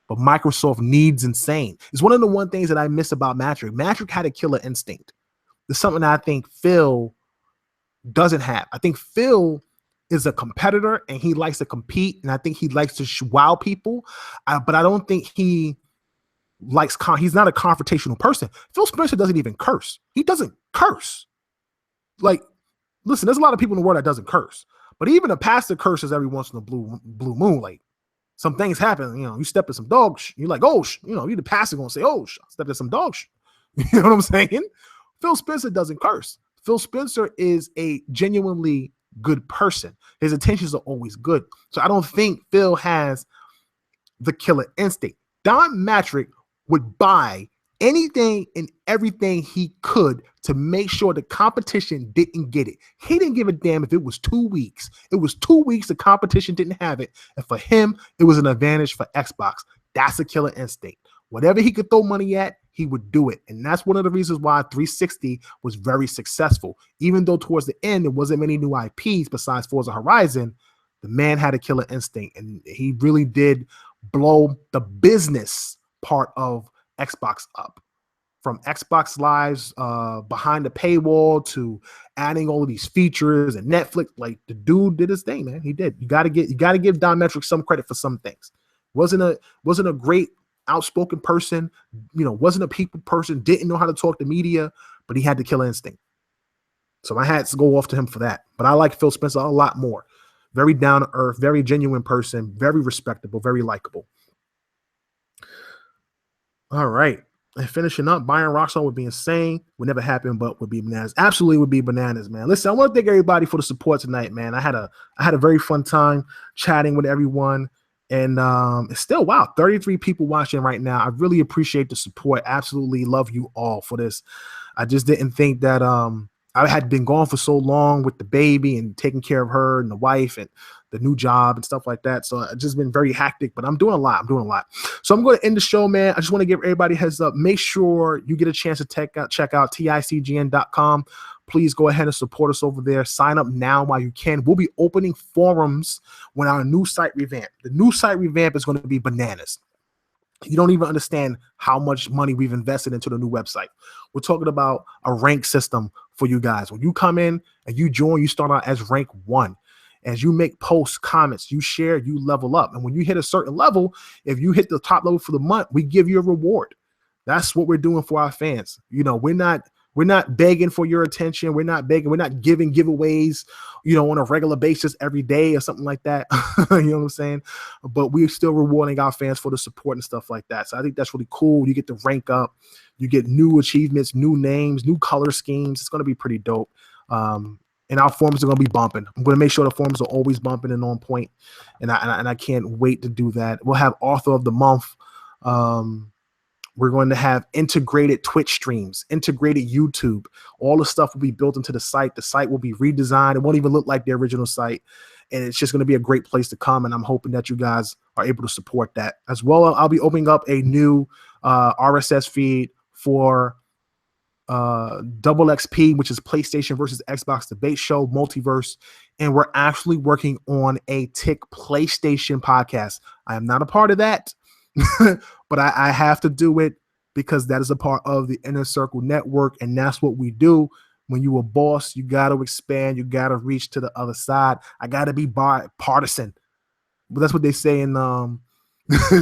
S1: But Microsoft needs insane. It's one of the things that I miss about Matrick. Matrick had a killer instinct. There's something that I think Phil doesn't have. I think Phil is a competitor and he likes to compete, and I think he likes to wow people. But I don't think he likes. He's not a confrontational person. Phil Spencer doesn't even curse. He doesn't curse. Like, listen, there's a lot of people in the world that doesn't curse, but even a pastor curses every once in a blue moon. Like, some things happen. You know, you step in some dog. You're like, oh, you the pastor gonna say, oh, I stepped in some dog. You know what I'm saying? Phil Spencer doesn't curse. Phil Spencer is a genuinely good person. His intentions are always good. So I don't think Phil has the killer instinct. Don Matrick would buy anything and everything he could to make sure the competition didn't get it. He didn't give a damn if it was 2 weeks. It was 2 weeks the competition didn't have it. And for him, it was an advantage for Xbox. That's a killer instinct. Whatever he could throw money at, he would do it. And that's one of the reasons why 360 was very successful. Even though towards the end, there wasn't many new IPs besides Forza Horizon, the man had a killer instinct. And he really did blow the business part of Xbox up. From Xbox Live's behind the paywall to adding all of these features and Netflix, like the dude did his thing, man. He did. You gotta give Don Matrick some credit for some things. Wasn't a great outspoken person, wasn't a people person, didn't know how to talk to media, but he had the killer instinct. So my hats go off to him for that. But I like Phil Spencer a lot more. Very down to earth, very genuine person, very respectable, very likable. All right. And finishing up, buying Rockstar would be insane. Would never happen, but would be bananas. Absolutely would be bananas, man. Listen, I want to thank everybody for the support tonight, man. I had a very fun time chatting with everyone. And it's still, wow, 33 people watching right now. I really appreciate the support. Absolutely love you all for this. I just didn't think that I had been gone for so long with the baby and taking care of her and the wife and the new job and stuff like that. So it's just been very hectic, but I'm doing a lot. So I'm going to end the show, man. I just want to give everybody a heads up. Make sure you get a chance to check out ticgn.com. Please go ahead and support us over there. Sign up now while you can. We'll be opening forums when our new site revamp. The new site revamp is going to be bananas. You don't even understand how much money we've invested into the new website. We're talking about a rank system for you guys. When you come in and you join, you start out as rank 1. As you make posts, comments, you share, you level up. And when you hit a certain level, if you hit the top level for the month, we give you a reward. That's what we're doing for our fans. We're not begging for your attention. We're not begging. We're not giving giveaways, on a regular basis every day or something like that. You know what I'm saying? But we're still rewarding our fans for the support and stuff like that. So I think that's really cool. You get to rank up. You get new achievements, new names, new color schemes. It's going to be pretty dope. And our forums are going to be bumping. I'm going to make sure the forums are always bumping and on point. And I can't wait to do that. We'll have author of the month. We're going to have integrated Twitch streams, integrated YouTube. All the stuff will be built into the site. The site will be redesigned. It won't even look like the original site. And it's just going to be a great place to come. And I'm hoping that you guys are able to support that as well. I'll be opening up a new RSS feed for Double XP, which is PlayStation versus Xbox debate show, Multiverse. And we're actually working on a Tick PlayStation podcast. I am not a part of that. But I have to do it because that is a part of the Inner Circle Network, and that's what we do. When you a boss, you got to expand. You got to reach to the other side. I got to be bipartisan. But that's what they say in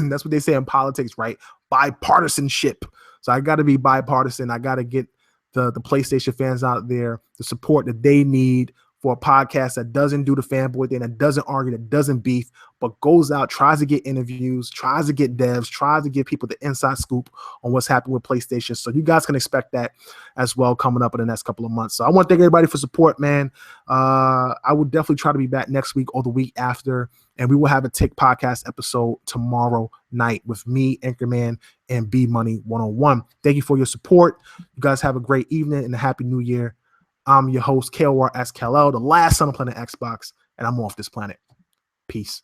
S1: that's what they say in politics, right? Bipartisanship. So I got to be bipartisan. I got to get the PlayStation fans out there the support that they need for a podcast that doesn't do the fanboy thing, that doesn't argue, that doesn't beef, but goes out, tries to get interviews, tries to get devs, tries to give people the inside scoop on what's happening with PlayStation. So you guys can expect that as well coming up in the next couple of months. So I want to thank everybody for support, man. I will definitely try to be back next week or the week after, and we will have a Tick podcast episode tomorrow night with me, Anchorman, and B Money 101. Thank you for your support. You guys have a great evening and a happy new year. I'm your host, KOR SKLL, the last son of Planet Xbox, and I'm off this planet. Peace.